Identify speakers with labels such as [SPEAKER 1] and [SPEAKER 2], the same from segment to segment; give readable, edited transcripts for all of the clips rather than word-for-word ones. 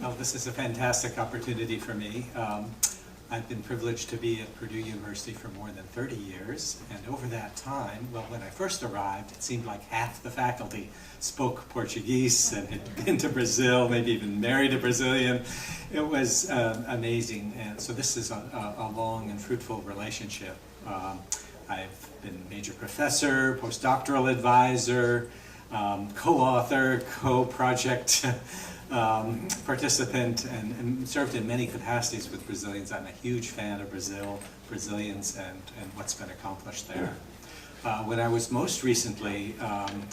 [SPEAKER 1] Well, this is a fantastic opportunity for me. I've been privileged to be at Purdue University for more than 30 years, and over that time, well, when I first arrived, it seemed like half the faculty spoke Portuguese and had been to Brazil, maybe even married a Brazilian. It was amazing, and so this is a long and fruitful relationship. I've been major professor, postdoctoral advisor, co-author, co-project participant, and served in many capacities with Brazilians. I'm a huge fan of Brazil, Brazilians, and what's been accomplished there. When I was most recently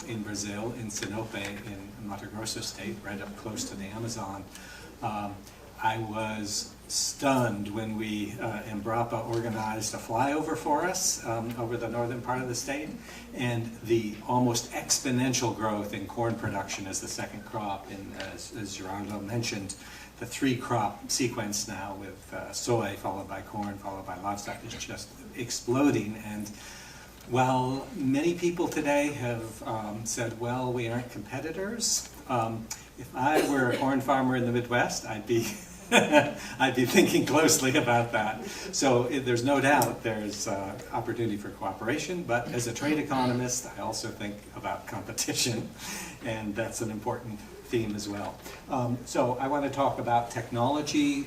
[SPEAKER 1] in Brazil, in Sinope, in Mato Grosso state, right up close to the Amazon, I was stunned when Embrapa organized a flyover for us over the northern part of the state, and the almost exponential growth in corn production as the second crop, and as Gerardo mentioned, the three-crop sequence now with soy followed by corn followed by livestock is just exploding. And while many people today have said, well, we aren't competitors, if I were a corn farmer in the Midwest, I'd be I'd be thinking closely about that. So there's no doubt there's opportunity for cooperation, but as a trade economist, I also think about competition, and that's an important theme as well. So I want to talk about technology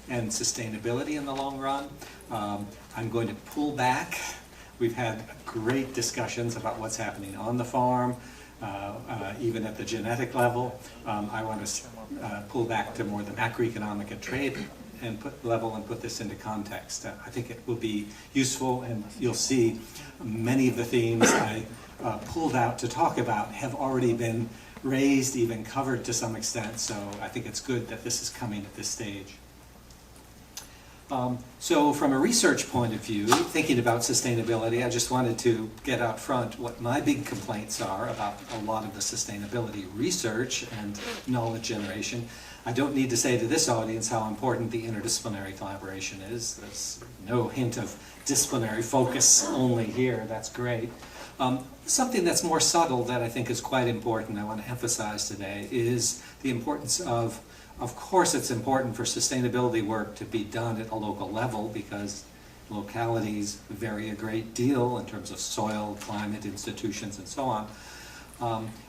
[SPEAKER 1] and sustainability in the long run. I'm going to pull back. We've had great discussions about what's happening on the farm, even at the genetic level. I want to pull back to more the macroeconomic and trade and put this into context. I think it will be useful, and you'll see many of the themes I pulled out to talk about have already been raised, even covered to some extent, so I think it's good that this is coming at this stage. So from a research point of view, thinking about sustainability, I just wanted to get out front what my big complaints are about a lot of the sustainability research and knowledge generation. I don't need to say to this audience how important the interdisciplinary collaboration is. There's no hint of disciplinary focus only here. That's great. Something that's more subtle that I think is quite important, I want to emphasize today, is the importance of course, it's important for sustainability work to be done at a local level because localities vary a great deal in terms of soil, climate, institutions, and so on.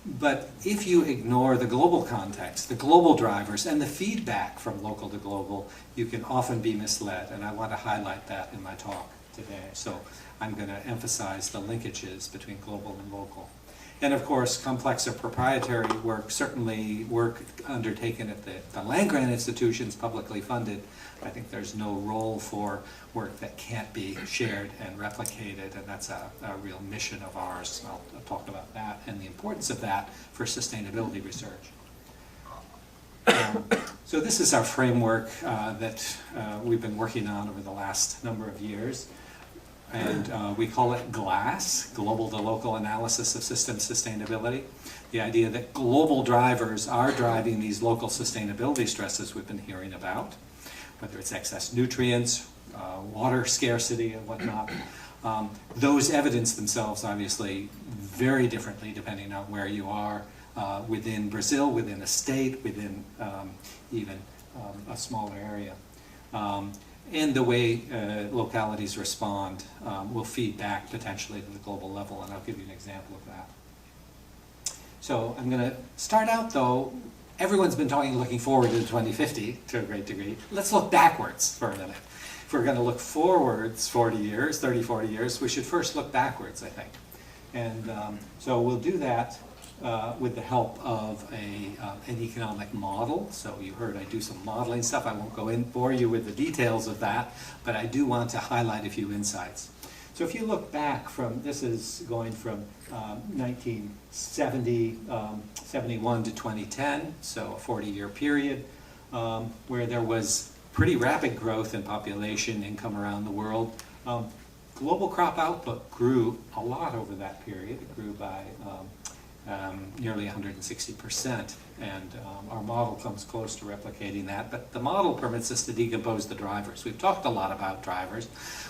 [SPEAKER 1] But if you ignore the global context, the global drivers, and the feedback from local to global, you can often be misled, and I want to highlight that in my talk today. So I'm going to emphasize the linkages between global and local. And of course, complex or proprietary work, certainly work undertaken at the land-grant institutions, publicly funded. I think there's no role for work that can't be shared and replicated, and that's a real mission of ours. I'll talk about that and the importance of that for sustainability research. So this is our framework that we've been working on over the last number of years. And we call it GLASS, Global to Local Analysis of System Sustainability. The idea that global drivers are driving these local sustainability stresses we've been hearing about, whether it's excess nutrients, water scarcity, and whatnot. Those evidence themselves, obviously, very differently depending on where you are within Brazil, within a state, within even a smaller area. And the way localities respond will feed back potentially to the global level, and I'll give you an example of that. So I'm going to start out, though. Everyone's been looking forward to 2050 to a great degree. Let's look backwards for a minute. If we're going to look forwards 40 years, 30, 40 years, we should first look backwards, I think. And so we'll do that with the help of an economic model. So you heard I do some modeling stuff. I won't go in bore you with the details of that, but I do want to highlight a few insights. So if you look back from, this is going from 1970, 71 to 2010, so a 40-year period, where there was pretty rapid growth in population, income around the world. Global crop output grew a lot over that period. It grew by nearly 160%, and our model comes close to replicating that, but the model permits us to decompose the drivers. We've talked a lot about drivers.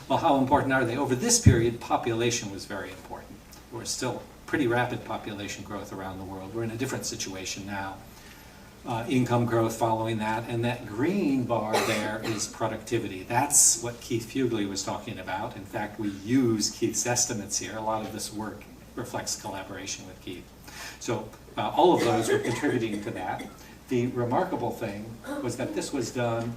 [SPEAKER 1] Well, how important are they? Over this period, population was very important. There was still pretty rapid population growth around the world. We're in a different situation now. income growth following that, and that green bar there is productivity. That's what Keith Fugely was talking about. In fact, we use Keith's estimates here. A lot of this work reflects collaboration with Keith. So all of those were contributing to that. The remarkable thing was that this was done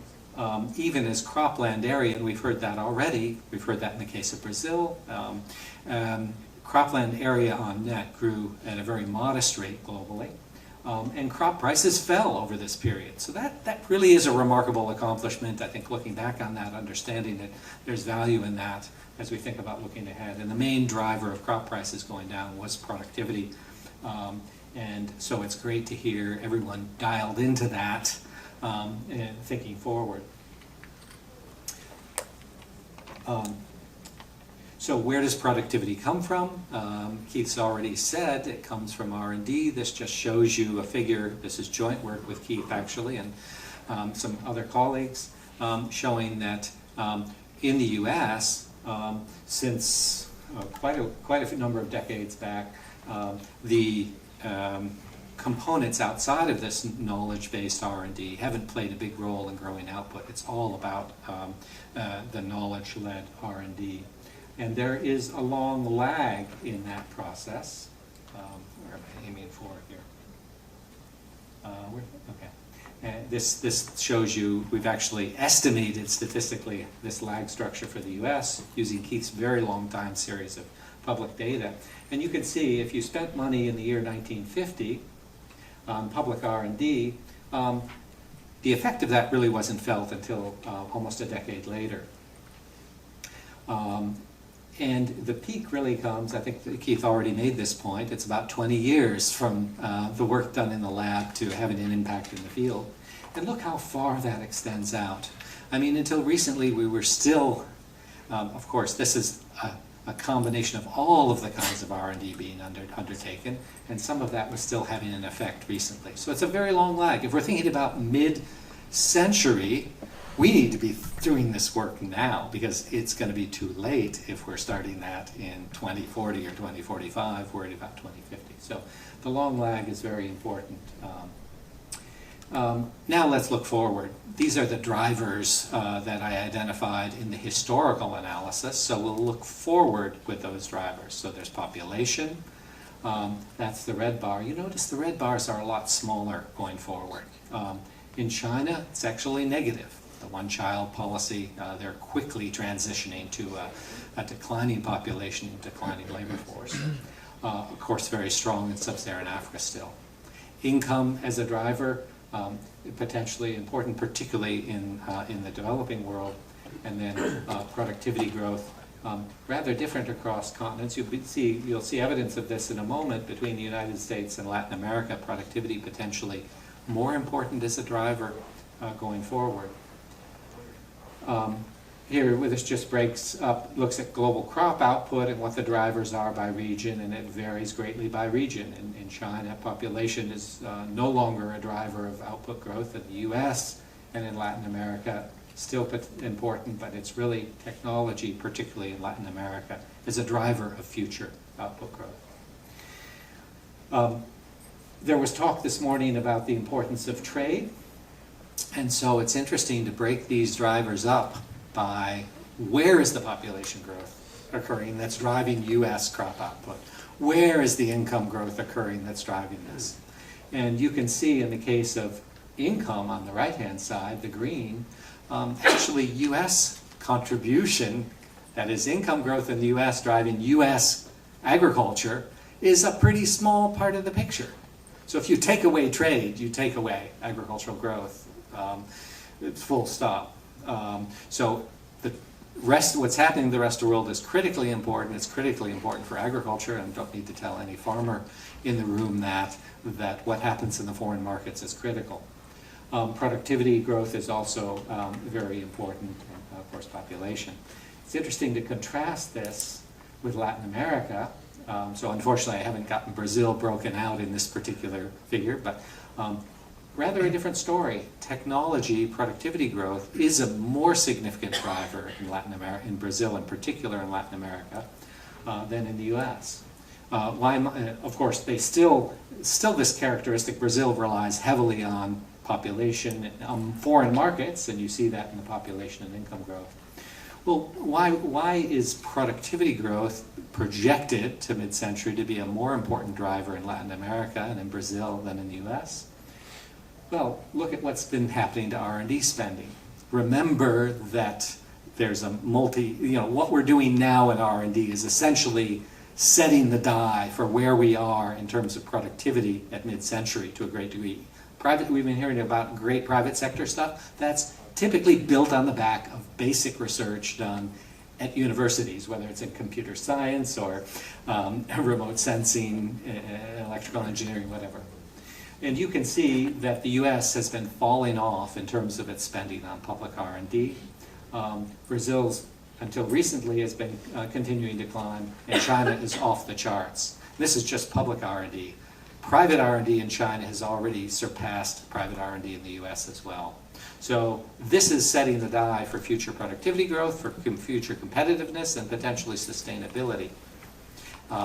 [SPEAKER 1] even as cropland area, and we've heard that already. We've heard that in the case of Brazil. Cropland area on net grew at a very modest rate globally. And crop prices fell over this period. So that really is a remarkable accomplishment. I think looking back on that, understanding that there's value in that as we think about looking ahead. And the main driver of crop prices going down was productivity. And so it's great to hear everyone dialed into that and thinking forward. So where does productivity come from? Keith's already said it comes from R&D. This just shows you a figure. This is joint work with Keith, actually, and some other colleagues, showing that in the U.S., since quite a number of decades back, the components outside of this knowledge-based R&D haven't played a big role in growing output. It's all about the knowledge-led R&D. And there is a long lag in that process. Where am I aiming for here? Okay. And this shows you, we've actually estimated statistically this lag structure for the US using Keith's very long time series of public data. And you can see if you spent money in the year 1950 on public R&D, the effect of that really wasn't felt until almost a decade later. And the peak really comes, I think that Keith already made this point, it's about 20 years from the work done in the lab to having an impact in the field. And look how far that extends out. I mean, until recently we were still, of course, this is a combination of all of the kinds of R&D being undertaken, and some of that was still having an effect recently. So it's a very long lag. If we're thinking about mid-century, we need to be doing this work now, because it's going to be too late if we're starting that in 2040 or 2045, worried about 2050. So the long lag is very important. Now let's look forward. These are the drivers that I identified in the historical analysis, so we'll look forward with those drivers. So there's population, that's the red bar. You notice the red bars are a lot smaller going forward. In China, it's actually negative. The one-child policy, they're quickly transitioning to a declining population and declining labor force. Of course, very strong in sub-Saharan Africa still. Income as a driver, potentially important, particularly in the developing world. And then productivity growth, rather different across continents. You'll see evidence of this in a moment between the United States and Latin America. Productivity potentially more important as a driver going forward. Here, this just breaks up, looks at global crop output and what the drivers are by region, and it varies greatly by region. In China, population is no longer a driver of output growth. In the US and in Latin America, still important, but it's really technology, particularly in Latin America, is a driver of future output growth. There was talk this morning about the importance of trade. And so it's interesting to break these drivers up by where is the population growth occurring that's driving U.S. crop output? Where is the income growth occurring that's driving this? And you can see in the case of income on the right-hand side, the green, actually U.S. contribution, that is income growth in the U.S. driving U.S. agriculture, is a pretty small part of the picture. So if you take away trade, you take away agricultural growth. Full stop. So the rest, what's happening in the rest of the world is critically important. It's critically important for agriculture, and don't need to tell any farmer in the room that what happens in the foreign markets is critical. Productivity growth is also very important, and of course population. It's interesting to contrast this with Latin America. So unfortunately I haven't gotten Brazil broken out in this particular figure, but rather a different story. Technology, productivity growth is a more significant driver in Latin America, in Brazil in particular, in Latin America, than in the US. Of course, they still this characteristic, Brazil relies heavily on population, foreign markets, and you see that in the population and income growth. Well, why is productivity growth projected to mid-century to be a more important driver in Latin America and in Brazil than in the US? Well, look at what's been happening to R&D spending. Remember that there's a what we're doing now in R&D is essentially setting the die for where we are in terms of productivity at mid-century to a great degree. We've been hearing about great private sector stuff. That's typically built on the back of basic research done at universities, whether it's in computer science or remote sensing, electrical engineering, whatever. And you can see that the US has been falling off in terms of its spending on public R&D. Brazil's, until recently, has been continuing to climb, and China is off the charts. This is just public R&D. Private R&D in China has already surpassed private R&D in the US as well. So this is setting the die for future productivity growth, for future competitiveness, and potentially sustainability.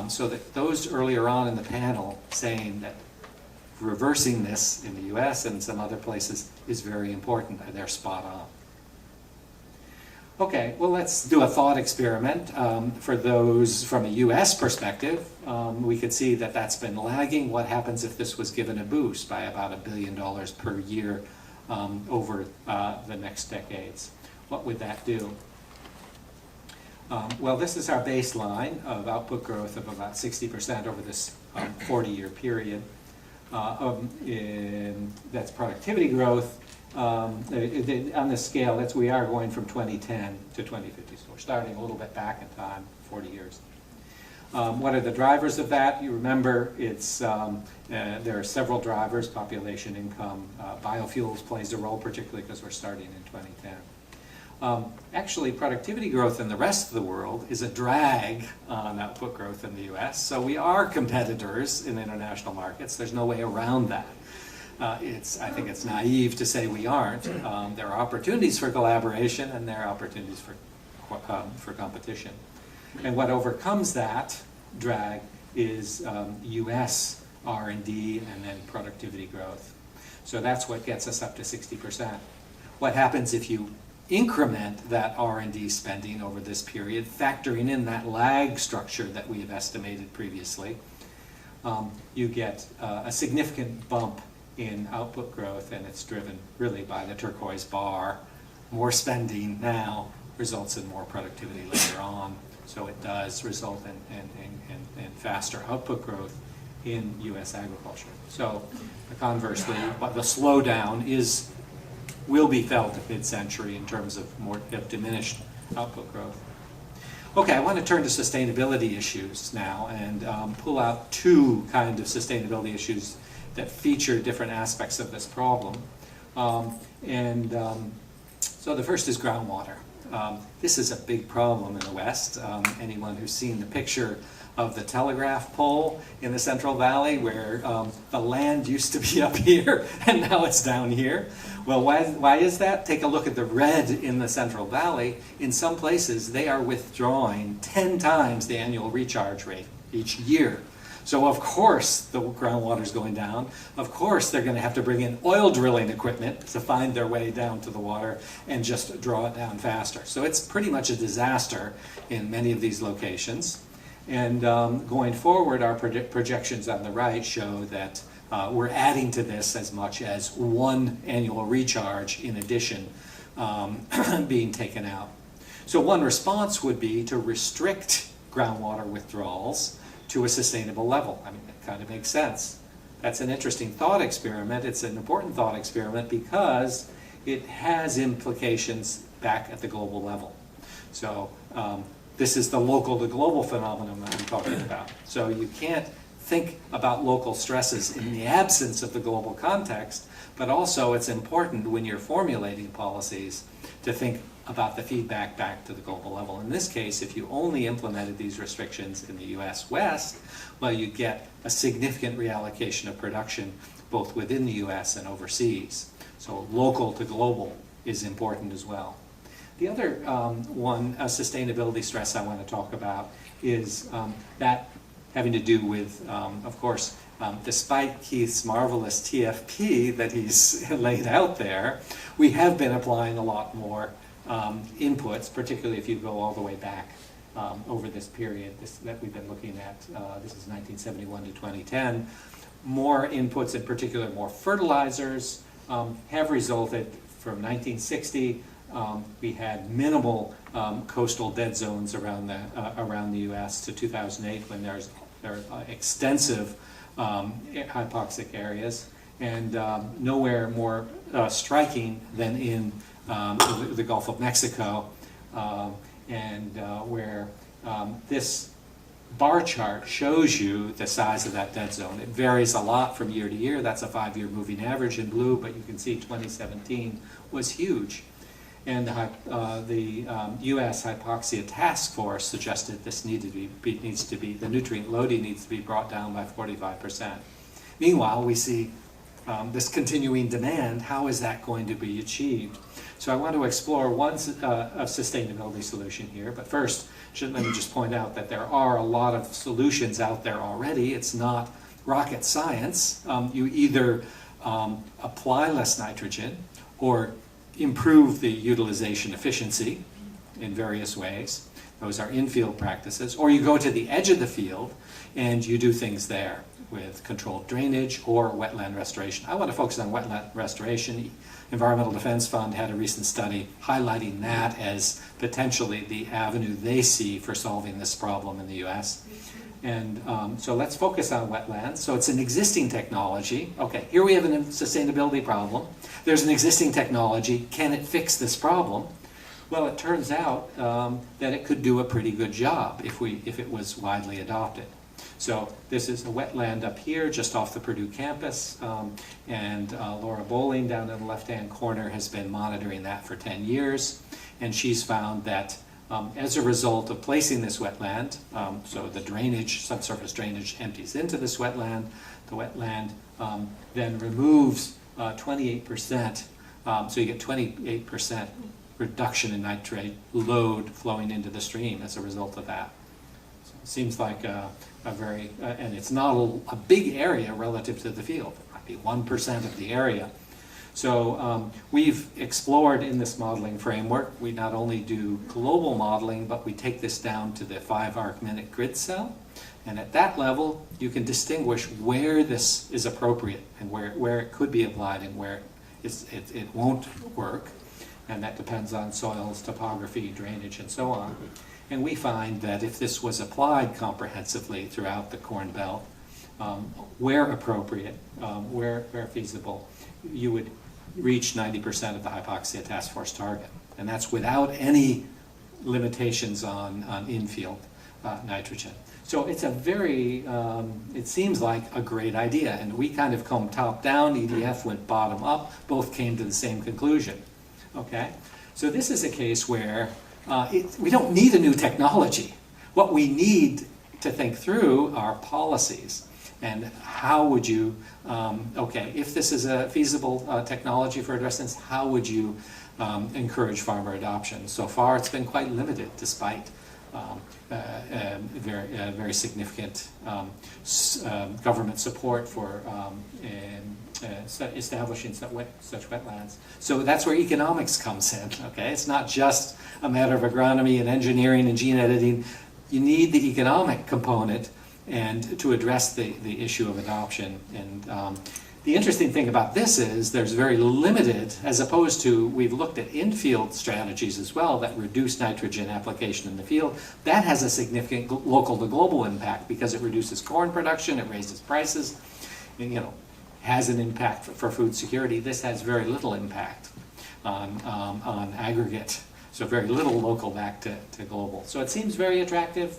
[SPEAKER 1] So that those earlier on in the panel saying that reversing this in the US and some other places is very important, and they're spot on. Okay, well, let's do a thought experiment. For those from a US perspective, we could see that that's been lagging. What happens if this was given a boost by about $1 billion per year over the next decades? What would that do? Well, this is our baseline of output growth of about 60% over this 40-year period. That's productivity growth. On this scale, we are going from 2010 to 2050, so we're starting a little bit back in time, 40 years. What are the drivers of that? You remember there are several drivers: population, income, biofuels plays a role, particularly because we're starting in 2010. Actually, productivity growth in the rest of the world is a drag on output growth in the US, so we are competitors in international markets. There's no way around that. I think it's naive to say we aren't. There are opportunities for collaboration, and there are opportunities for competition. And what overcomes that drag is US R&D and then productivity growth. So that's what gets us up to 60%. What happens if you increment that R&D spending over this period, factoring in that lag structure that we have estimated previously? You get a significant bump in output growth, and it's driven really by the turquoise bar. More spending now results in more productivity later on, so it does result in faster output growth in U.S. agriculture. So conversely, the slowdown will be felt at mid-century in terms of diminished output growth. Okay, I want to turn to sustainability issues now and pull out two kind of sustainability issues that feature different aspects of this problem. So the first is groundwater. This is a big problem in the West. Anyone who's seen the picture of the telegraph pole in the Central Valley where the land used to be up here and now it's down here. Well, why is that? Take a look at the red in the Central Valley. In some places, they are withdrawing 10 times the annual recharge rate each year. So of course the groundwater is going down. Of course they're going to have to bring in oil drilling equipment to find their way down to the water and just draw it down faster. So it's pretty much a disaster in many of these locations. And going forward, our projections on the right show that we're adding to this as much as one annual recharge in addition being taken out. So one response would be to restrict groundwater withdrawals to a sustainable level. I mean, it kind of makes sense. That's an interesting thought experiment. It's an important thought experiment because it has implications back at the global level. So this is the local to global phenomenon that I'm talking about. So you can't think about local stresses in the absence of the global context, but also it's important when you're formulating policies to think about the feedback back to the global level. In this case, if you only implemented these restrictions in the US West, well, you get a significant reallocation of production both within the US and overseas. So local to global is important as well. The other sustainability stress I want to talk about is that having to do with, of course, despite Keith's marvelous TFP that he's laid out there, we have been applying a lot more inputs, particularly if you go all the way back over this period that we've been looking at. This is 1971 to 2010. More inputs, in particular more fertilizers, have resulted from 1960. We had minimal coastal dead zones around the U.S. to 2008, when there are extensive hypoxic areas, and nowhere more striking than in the Gulf of Mexico, and where this bar chart shows you the size of that dead zone. It varies a lot from year to year. That's a 5-year moving average in blue, but you can see 2017 was huge. And the U.S. Hypoxia Task Force suggested this the nutrient loading needs to be brought down by 45%. Meanwhile, we see this continuing demand. How is that going to be achieved? So I want to explore one sustainability solution here, but first, let me just point out that there are a lot of solutions out there already. It's not rocket science. You either apply less nitrogen or improve the utilization efficiency in various ways. Those are in-field practices. Or you go to the edge of the field and you do things there with controlled drainage or wetland restoration. I want to focus on wetland restoration. Environmental Defense Fund had a recent study highlighting that as potentially the avenue they see for solving this problem in the U.S. And so let's focus on wetlands. So it's an existing technology. Okay, here we have a sustainability problem. There's an existing technology. Can it fix this problem? Well, it turns out that it could do a pretty good job if it was widely adopted. So this is a wetland up here just off the Purdue campus, and Laura Bowling down in the left-hand corner has been monitoring that for 10 years, and she's found that as a result of placing this wetland, so the drainage, subsurface drainage empties into this wetland, the wetland then removes 28%, so you get 28% reduction in nitrate load flowing into the stream as a result of that. So it seems like a very, and it's not a big area relative to the field. It might be 1% of the area. So we've explored in this modeling framework, we not only do global modeling, but we take this down to the 5 arc-minute grid cell. And at that level, you can distinguish where this is appropriate and where it could be applied and where it won't work. And that depends on soils, topography, drainage, and so on. And we find that if this was applied comprehensively throughout the Corn Belt, where appropriate, where feasible, you would reach 90% of the Hypoxia Task Force target. And that's without any limitations on infield nitrogen. So it's a very, it seems like a great idea. And we kind of come top down, EDF went bottom up, both came to the same conclusion. Okay? So this is a case where we don't need a new technology. What we need to think through are policies. And how would you, okay, if this is a feasible technology for addressing this, how would you encourage farmer adoption? So far it's been quite limited despite very significant government support for establishing such wetlands. So that's where economics comes in, okay? It's not just a matter of agronomy and engineering and gene editing. You need the economic component and to address the issue of adoption. And the interesting thing about this is there's very limited, as opposed to we've looked at in-field strategies as well that reduce nitrogen application in the field. That has a significant local to global impact because it reduces corn production, it raises prices, and, has an impact for food security. This has very little impact on aggregate, so very little local back to global. So it seems very attractive.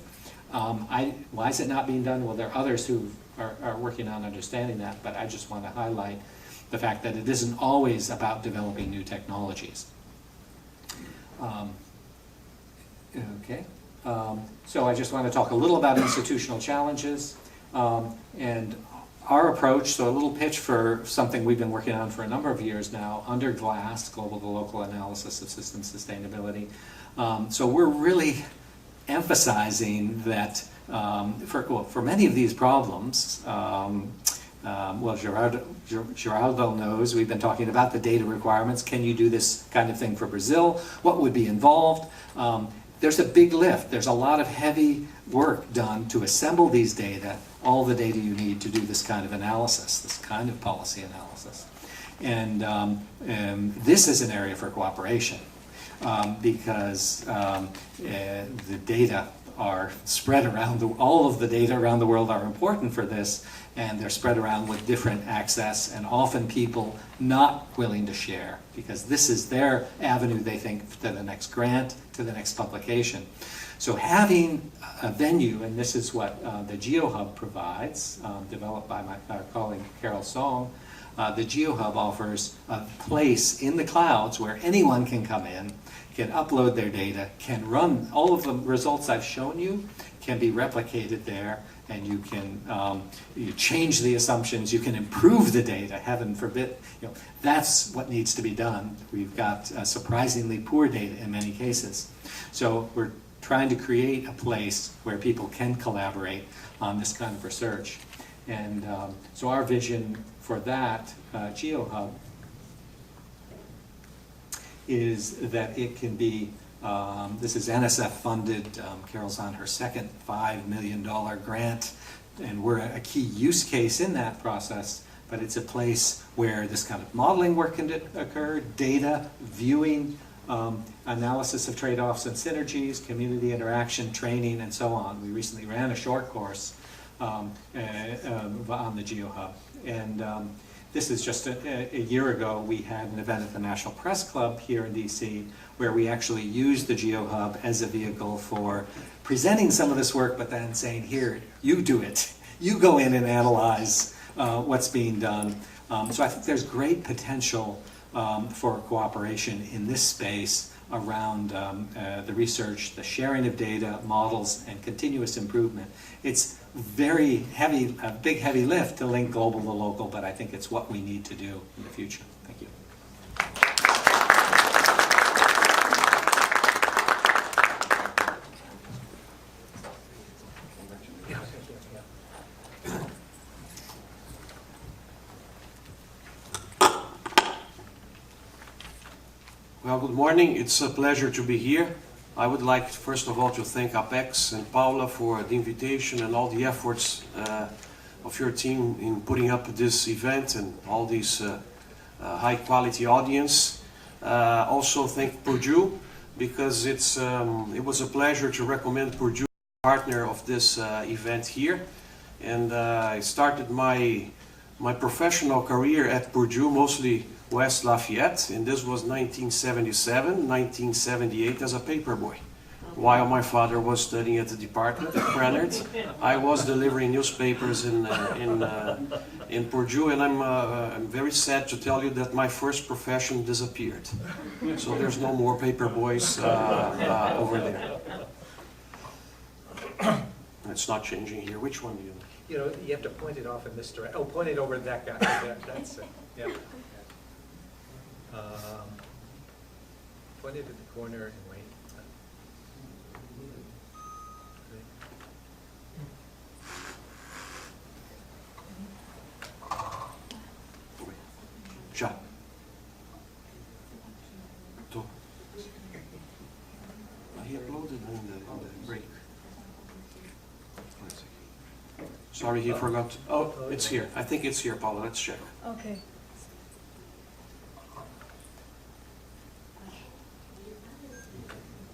[SPEAKER 1] Why is it not being done? Well, there are others who are working on understanding that, but I just want to highlight the fact that it isn't always about developing new technologies. Okay, so I just want to talk a little about institutional challenges and our approach. So a little pitch for something we've been working on for a number of years now, under GLASS, Global to Local Analysis of System Sustainability. So we're really emphasizing that for many of these problems, well, Geraldo knows, we've been talking about the data requirements. Can you do this kind of thing for Brazil? What would be involved? There's a big lift. There's a lot of heavy work done to assemble these data, all the data you need to do this kind of analysis, this kind of policy analysis. And this is an area for cooperation because the data are spread around, all of the data around the world are important for this, and they're spread around with different access, and often people not willing to share because this is their avenue, they think, to the next grant, to the next publication. So having a venue, and this is what the GeoHub provides, developed by our colleague Carol Song. The GeoHub offers a place in the clouds where anyone can come in, can upload their data, can run all of the results I've shown you, can be replicated there, and you can you change the assumptions, you can improve the data, heaven forbid. That's what needs to be done. We've got surprisingly poor data in many cases. So we're trying to create a place where people can collaborate on this kind of research. And so our vision for that GeoHub is that it can be, this is NSF funded, Carol's on her second $5 million grant, and we're a key use case in that process, but it's a place where this kind of modeling work can occur, data, viewing, analysis of trade-offs and synergies, community interaction, training, and so on. We recently ran a short course on the GeoHub. And this is just a year ago, we had an event at the National Press Club here in DC where we actually used the GeoHub as a vehicle for presenting some of this work, but then saying, here, you do it. You go in and analyze what's being done. So I think there's great potential for cooperation in this space around the research, the sharing of data, models, and continuous improvement. It's very heavy, a big heavy lift to link global to local, but I think it's what we need to do in the future. Thank you.
[SPEAKER 2] Well, good morning. It's a pleasure to be here. I would like, first of all, to thank Apex and Paulo for the invitation and all the efforts of your team in putting up this event and all these high-quality audience. Also thank Purdue, because it was a pleasure to recommend Purdue partner of this event here. And I started my professional career at Purdue, mostly West Lafayette, and this was 1977, 1978 as a paperboy. While my father was studying at the department at Brennard, I was delivering newspapers in Purdue, and I'm very sad to tell you that my first profession disappeared. So there's no more paperboys over there. It's not changing here. Which one do you?
[SPEAKER 1] You know, you have to point it off in this direction. Oh, point it over to that guy. That's it. Yeah. Point it at the corner and wait.
[SPEAKER 2] Já. Tô. He uploaded in the break. Sorry, he forgot. Oh, it's here. I think it's here, Paulo. Let's check.
[SPEAKER 3] Okay.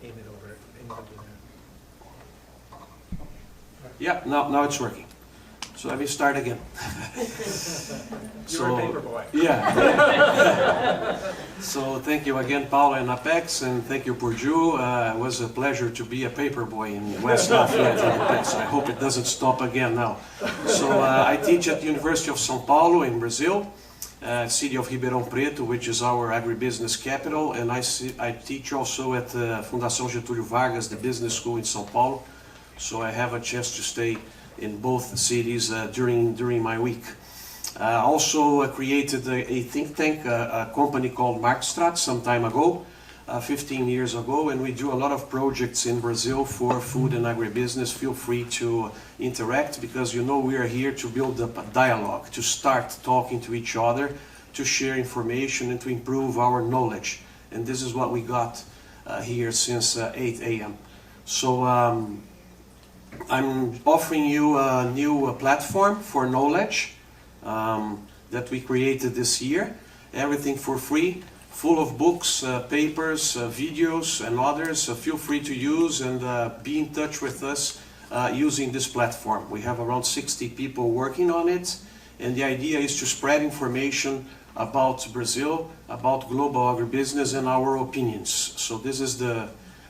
[SPEAKER 1] Aim it over.
[SPEAKER 2] Yeah, now it's working. So let me start again.
[SPEAKER 1] You're a paperboy.
[SPEAKER 2] Yeah. So thank you again, Paulo and Apex, and thank you, Purdue. It was a pleasure to be a paperboy in West Lafayette and Apex. I hope it doesn't stop again now. So I teach at the University of São Paulo in Brazil, city of Ribeirão Preto, which is our agribusiness capital, and I teach also at Fundação Getúlio Vargas, the business school in São Paulo. So I have a chance to stay in both cities during my week. Also created a think tank, a company called Marktstraat some time ago, 15 years ago, and we do a lot of projects in Brazil for food and agribusiness. Feel free to interact, because you know we are here to build up a dialogue, to start talking to each other, to share information and to improve our knowledge. And this is what we got here since 8 a.m. So I'm offering you a new platform for knowledge that we created this year. Everything for free, full of books, papers, videos and others. Feel free to use and be in touch with us using this platform. We have around 60 people working on it, and the idea is to spread information about Brazil, about global agribusiness and our opinions. So this is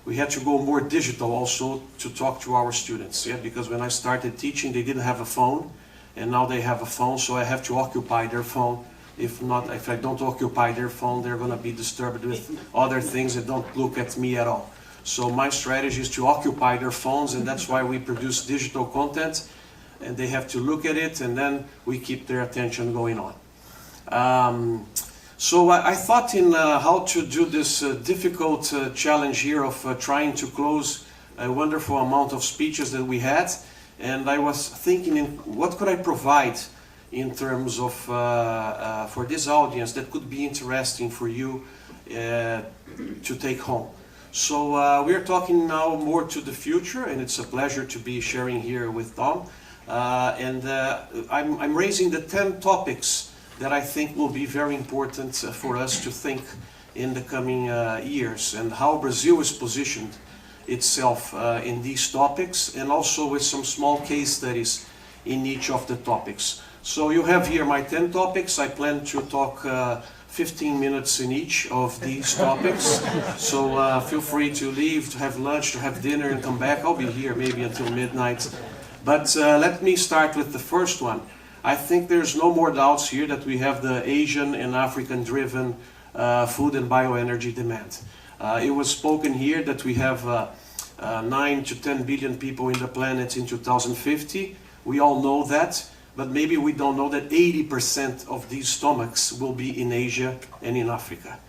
[SPEAKER 2] we had to go more digital also to talk to our students, because when I started teaching they didn't have a phone, and now they have a phone, so I have to occupy their phone. If I don't occupy their phone, they're going to be disturbed with other things and don't look at me at all. So my strategy is to occupy their phones, and that's why we produce digital content, and they have to look at it, and then we keep their attention going on. So I thought in how to do this difficult challenge here of trying to close a wonderful amount of speeches that we had, and I was thinking, what could I provide in terms of for this audience that could be interesting for you to take home. So we're talking now more to the future, and it's a pleasure to be sharing here with Tom. I'm raising the 10 topics that I think will be very important for us to think in the coming years, and how Brazil is positioned itself in these topics, and also with some small case studies in each of the topics. So you have here my 10 topics. I plan to talk 15 minutes in each of these topics. So feel free to leave, to have lunch, to have dinner and come back. I'll be here maybe until midnight. But let me start with the first one. I think there's no more doubts here that we have the Asian and African driven food and bioenergy demand. It was spoken here that we have 9 to 10 billion people in the planet in 2050. We all know that. But maybe we don't know that 80% of these stomachs will be in Asia and in Africa.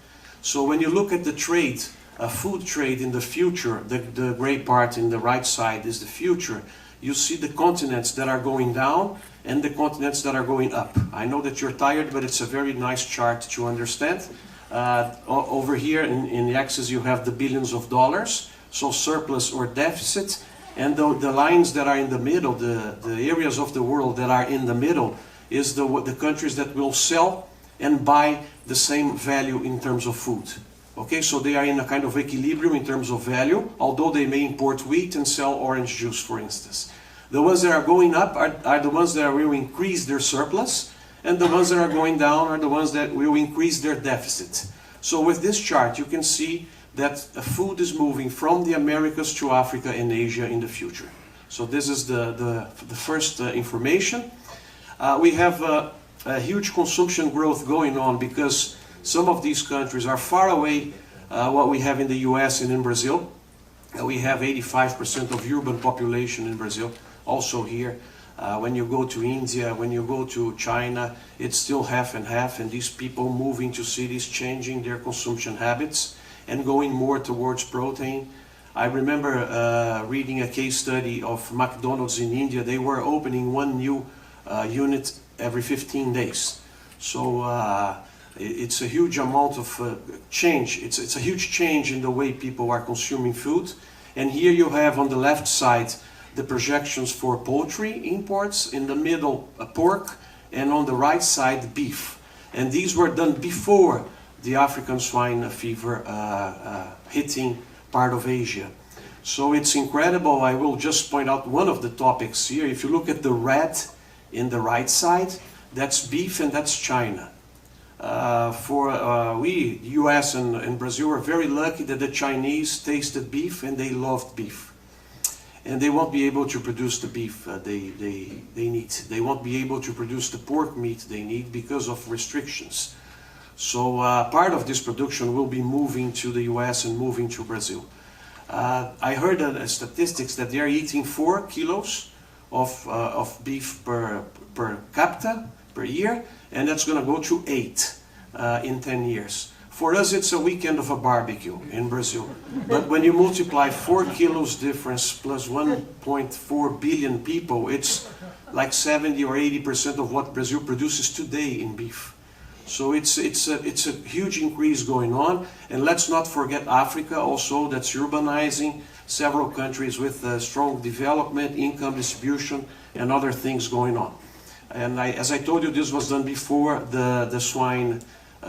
[SPEAKER 2] So when you look at the trade, food trade in the future, the gray part in the right side is the future, you see the continents that are going down and the continents that are going up. I know that you're tired, but it's a very nice chart to understand. Over here in the axis you have the billions of dollars, so surplus or deficit. And the lines that are in the middle, the areas of the world that are in the middle, is the countries that will sell and buy the same value in terms of food. Okay, so they are in a kind of equilibrium in terms of value, although they may import wheat and sell orange juice, for instance. The ones that are going up are the ones that will increase their surplus, and the ones that are going down are the ones that will increase their deficit. So with this chart you can see that food is moving from the Americas to Africa and Asia in the future. So this is the first information. We have a huge consumption growth going on because some of these countries are far away what we have in the US and in Brazil. We have 85% of urban population in Brazil, also here. When you go to India, when you go to China, it's still half and half, and these people moving to cities, changing their consumption habits and going more towards protein. I remember reading a case study of McDonald's in India. They were opening one new unit every 15 days. So it's a huge amount of change. It's a huge change in the way people are consuming food. And here you have on the left side the projections for poultry imports, in the middle pork, and on the right side beef. And these were done before the African swine fever hitting part of Asia. So it's incredible. I will just point out one of the topics here. If you look at the red in the right side, that's beef and that's China. We, US and Brazil, were very lucky that the Chinese tasted beef and they loved beef. And they won't be able to produce the beef they need. They won't be able to produce the pork meat they need because of restrictions. So part of this production will be moving to the US and moving to Brazil. I heard statistics that they are eating 4 kilos of beef per capita per year, and that's going to go to 8 in 10 years. For us, it's a weekend of a barbecue in Brazil. But when you multiply 4 kilos difference plus 1.4 billion people, it's like 70 or 80% of what Brazil produces today in beef. So it's a huge increase going on. And let's not forget Africa also, that's urbanizing, several countries with strong development, income distribution, and other things going on. And as I told you, this was done before the swine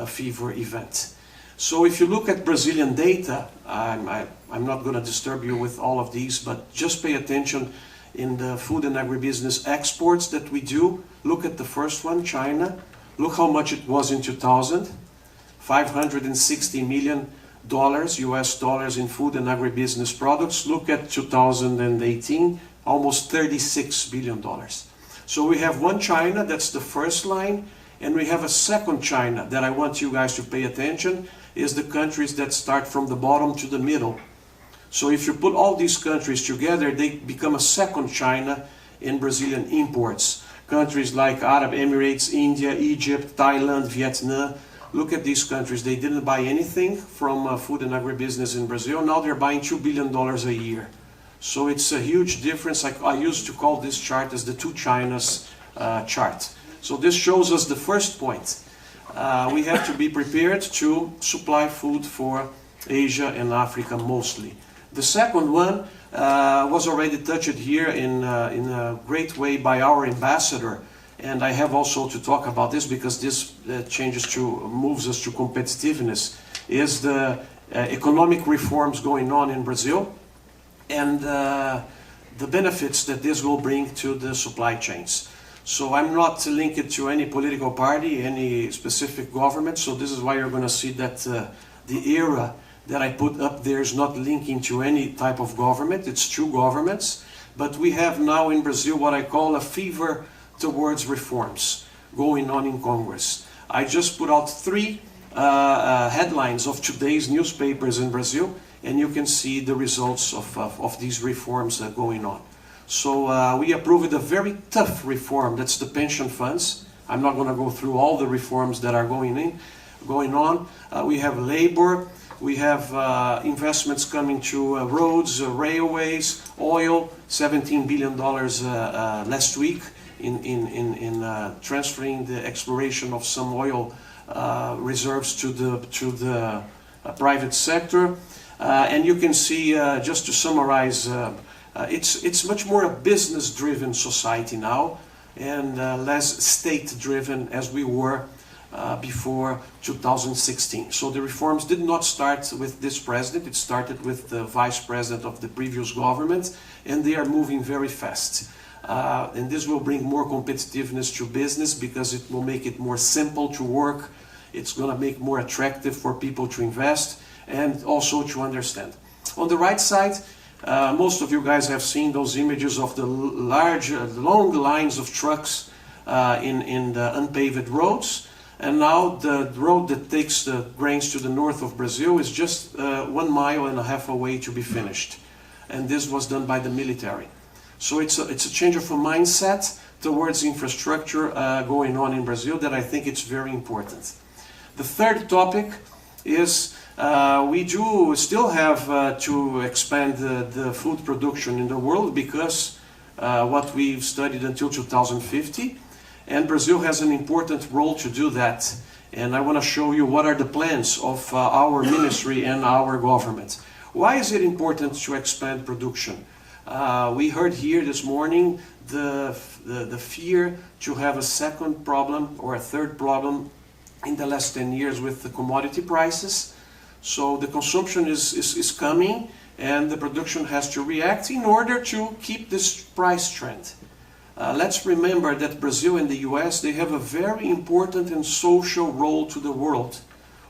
[SPEAKER 2] fever event. So if you look at Brazilian data, I'm not going to disturb you with all of these, but just pay attention in the food and agribusiness exports that we do. Look at the first one, China. Look how much it was in 2000, $560 million US dollars in food and agribusiness products. Look at 2018, almost $36 billion. So we have one China, that's the first line, and we have a second China that I want you guys to pay attention, is the countries that start from the bottom to the middle. So if you put all these countries together, they become a second China in Brazilian imports. Countries like Arab Emirates, India, Egypt, Thailand, Vietnam. Look at these countries. They didn't buy anything from food and agribusiness in Brazil. Now they're buying $2 billion a year. So it's a huge difference. I used to call this chart as the two Chinas chart. So this shows us the first point. We have to be prepared to supply food for Asia and Africa mostly. The second one was already touched here in a great way by our ambassador, and I have also to talk about this because this moves us to competitiveness, is the economic reforms going on in Brazil and the benefits that this will bring to the supply chains. So I'm not linked to any political party, any specific government, so this is why you're going to see that the era that I put up there is not linking to any type of government. It's two governments. But we have now in Brazil what I call a fever towards reforms going on in Congress. I just put out three headlines of today's newspapers in Brazil, and you can see the results of these reforms going on. So we approved a very tough reform, that's the pension funds. I'm not going to go through all the reforms that are going on. We have labor. We have investments coming to roads, railways, oil, $17 billion last week in transferring the exploration of some oil reserves to the private sector. And you can see, just to summarize, it's much more a business-driven society now and less state-driven as we were before 2016. So the reforms did not start with this president, it started with the vice president of the previous government, and they are moving very fast. And this will bring more competitiveness to business because it will make it more simple to work, it's going to make more attractive for people to invest and also to understand. On the right side, most of you guys have seen those images of the long lines of trucks in the unpaved roads. And now the road that takes the grains to the north of Brazil is just 1.5 miles away to be finished. And this was done by the military. So it's a change of a mindset towards infrastructure going on in Brazil that I think it's very important. The third topic is we do still have to expand the food production in the world because what we've studied until 2050. And Brazil has an important role to do that. And I want to show you what are the plans of our ministry and our government. Why is it important to expand production? We heard here this morning the fear to have a second problem or a third problem in the last 10 years with the commodity prices. So the consumption is coming and the production has to react in order to keep this price trend. Let's remember that Brazil and the US, they have a very important and social role to the world.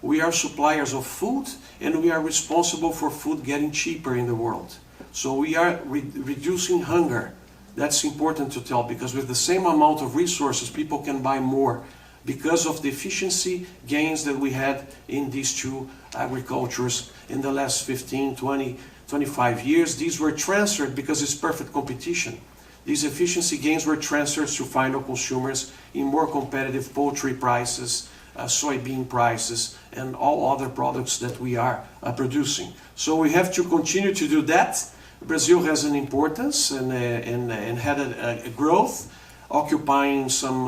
[SPEAKER 2] We are suppliers of food and we are responsible for food getting cheaper in the world. So we are reducing hunger. That's important to tell because with the same amount of resources, people can buy more because of the efficiency gains that we had in these two agricultures in the last 15, 20, 25 years. These were transferred because it's perfect competition. These efficiency gains were transferred to final consumers in more competitive poultry prices, soybean prices, and all other products that we are producing. So we have to continue to do that. Brazil has an importance and had a growth, occupying some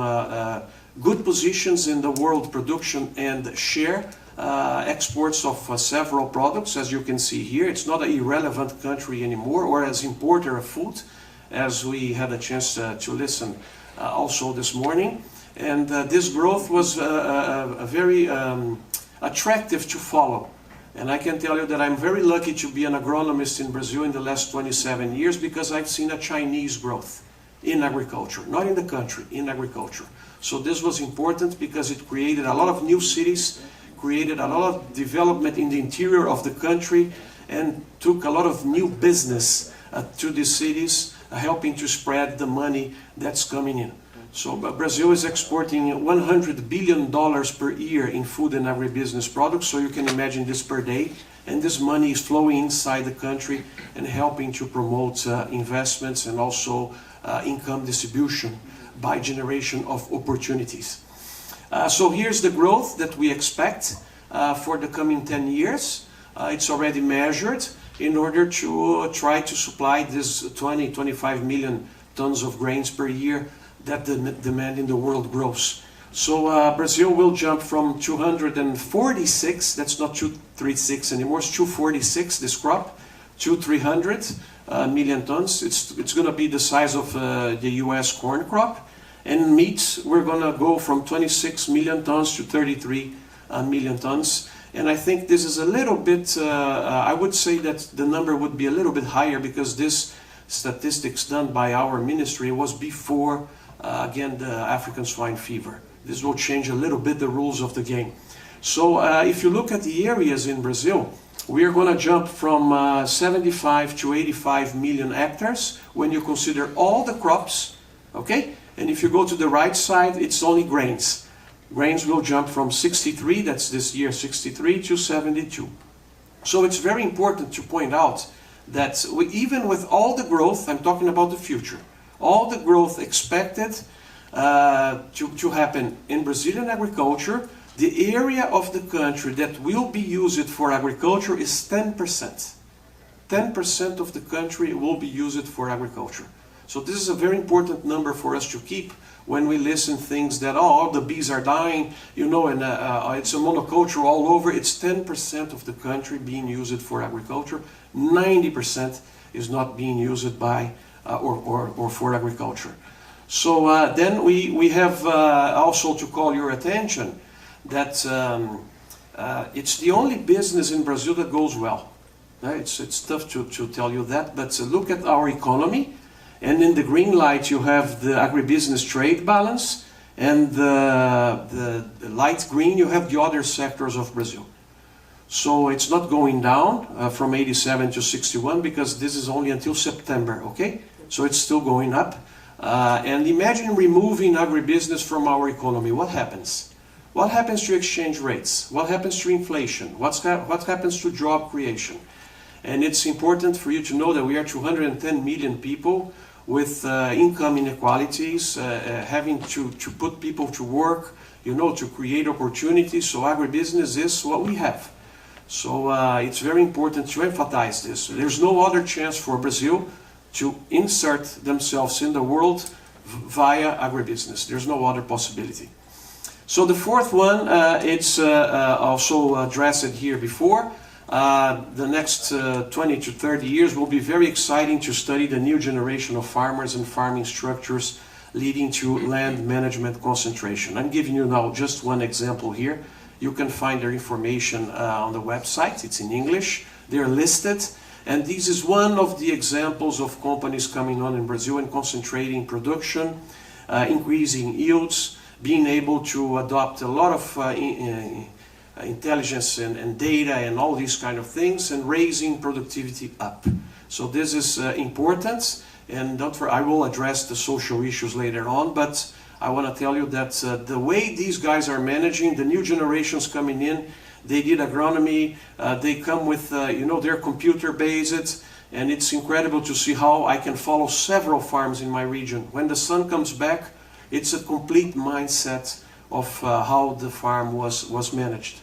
[SPEAKER 2] good positions in the world production and share exports of several products. As you can see here, it's not an irrelevant country anymore, or as importer of food, as we had a chance to listen also this morning. And this growth was very attractive to follow. And I can tell you that I'm very lucky to be an agronomist in Brazil in the last 27 years, because I've seen a Chinese growth in agriculture, not in the country, in agriculture. So this was important because it created a lot of new cities, created a lot of development in the interior of the country, and took a lot of new business to the cities, helping to spread the money that's coming in. So Brazil is exporting $100 billion per year in food and agribusiness products, so you can imagine this per day. And this money is flowing inside the country and helping to promote investments and also income distribution by generation of opportunities. So here's the growth that we expect for the coming 10 years. It's already measured in order to try to supply this 25 million tons of grains per year that the demand in the world grows. So Brazil will jump from 246, that's not 236 anymore, it's 246 this crop, to 300 million tons. It's going to be the size of the US corn crop. And meat, we're going to go from 26 million tons to 33 million tons. And I think this is a little bit, I would say that the number would be a little bit higher, because this statistics done by our ministry was before again, the African swine fever. This will change a little bit the rules of the game. So if you look at the areas in Brazil, we are going to jump from 75 to 85 million hectares when you consider all the crops, okay? And if you go to the right side, it's only grains. Grains will jump from 63, that's this year 63, to 72. So it's very important to point out that even with all the growth, I'm talking about the future, all the growth expected to happen in Brazilian agriculture, the area of the country that will be used for agriculture is 10%. 10% of the country will be used for agriculture. So this is a very important number for us to keep when we listen things that, oh, the bees are dying, you know, and it's a monoculture all over. It's 10% of the country being used for agriculture. 90% is not being used by or for agriculture. So then we have also to call your attention that it's the only business in Brazil that goes well. It's tough to tell you that, but look at our economy, and in the green light you have the agribusiness trade balance, and the light green you have the other sectors of Brazil. So it's not going down from 87 to 61, because this is only until September, okay? So it's still going up. And imagine removing agribusiness from our economy. What happens? What happens to exchange rates? What happens to inflation? What happens to job creation? And it's important for you to know that we are 210 million people with income inequalities, having to put people to work, you know, to create opportunities. So agribusiness is what we have. So it's very important to emphasize this. There's no other chance for Brazil to insert themselves in the world via agribusiness. There's no other possibility. So the fourth one, it's also addressed here before. The next 20 to 30 years will be very exciting to study the new generation of farmers and farming structures leading to land management concentration. I'm giving you now just one example here. You can find their information on the website. It's in English. They're listed. And this is one of the examples of companies coming on in Brazil and concentrating production, increasing yields, being able to adopt a lot of intelligence and data and all these kind of things, and raising productivity up. So this is important, and I will address the social issues later on, but I want to tell you that the way these guys are managing, the new generations coming in, they did agronomy, they come with, you know, they're computer-based, and it's incredible to see how I can follow several farms in my region. When the sun comes back, it's a complete mindset of how the farm was managed.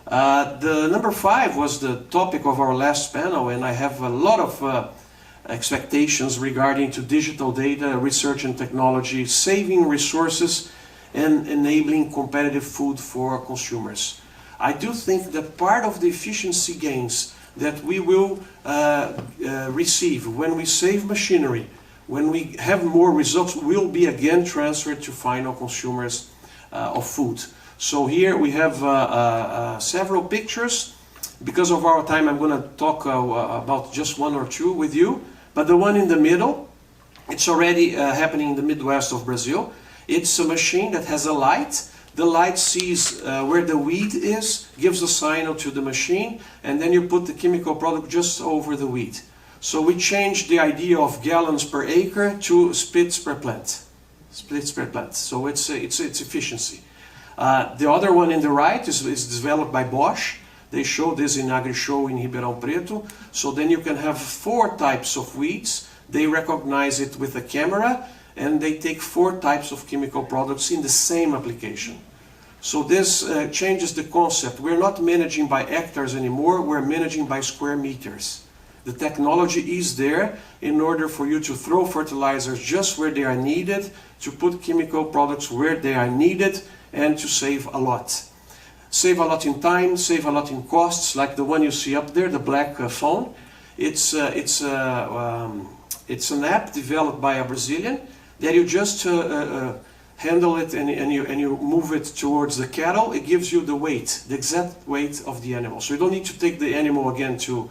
[SPEAKER 2] The number 5 was the topic of our last panel, and I have a lot of expectations regarding to digital data, research and technology, saving resources and enabling competitive food for consumers. I do think that part of the efficiency gains that we will receive when we save machinery, when we have more results, will be again transferred to final consumers of food. So here we have several pictures. Because of our time, I'm going to talk about just one or two with you. But the one in the middle, it's already happening in the Midwest of Brazil. It's a machine that has a light. The light sees where the weed is, gives a signal to the machine, and then you put the chemical product just over the weed. So we changed the idea of gallons per acre to splits per plant. Splits per plant. So it's efficiency. The other one in the right is developed by Bosch. They show this in Agri-Show in Ribeirão Preto. So then you can have 4 types of weeds. They recognize it with a camera, and they take 4 types of chemical products in the same application. So this changes the concept. We're not managing by hectares anymore, we're managing by square meters. The technology is there in order for you to throw fertilizers just where they are needed, to put chemical products where they are needed, and to save a lot. Save a lot in time, save a lot in costs, like the one you see up there, the black phone. It's an app developed by a Brazilian that you just handle it and you move it towards the cattle. It gives you the weight, the exact weight of the animal. So you don't need to take the animal again to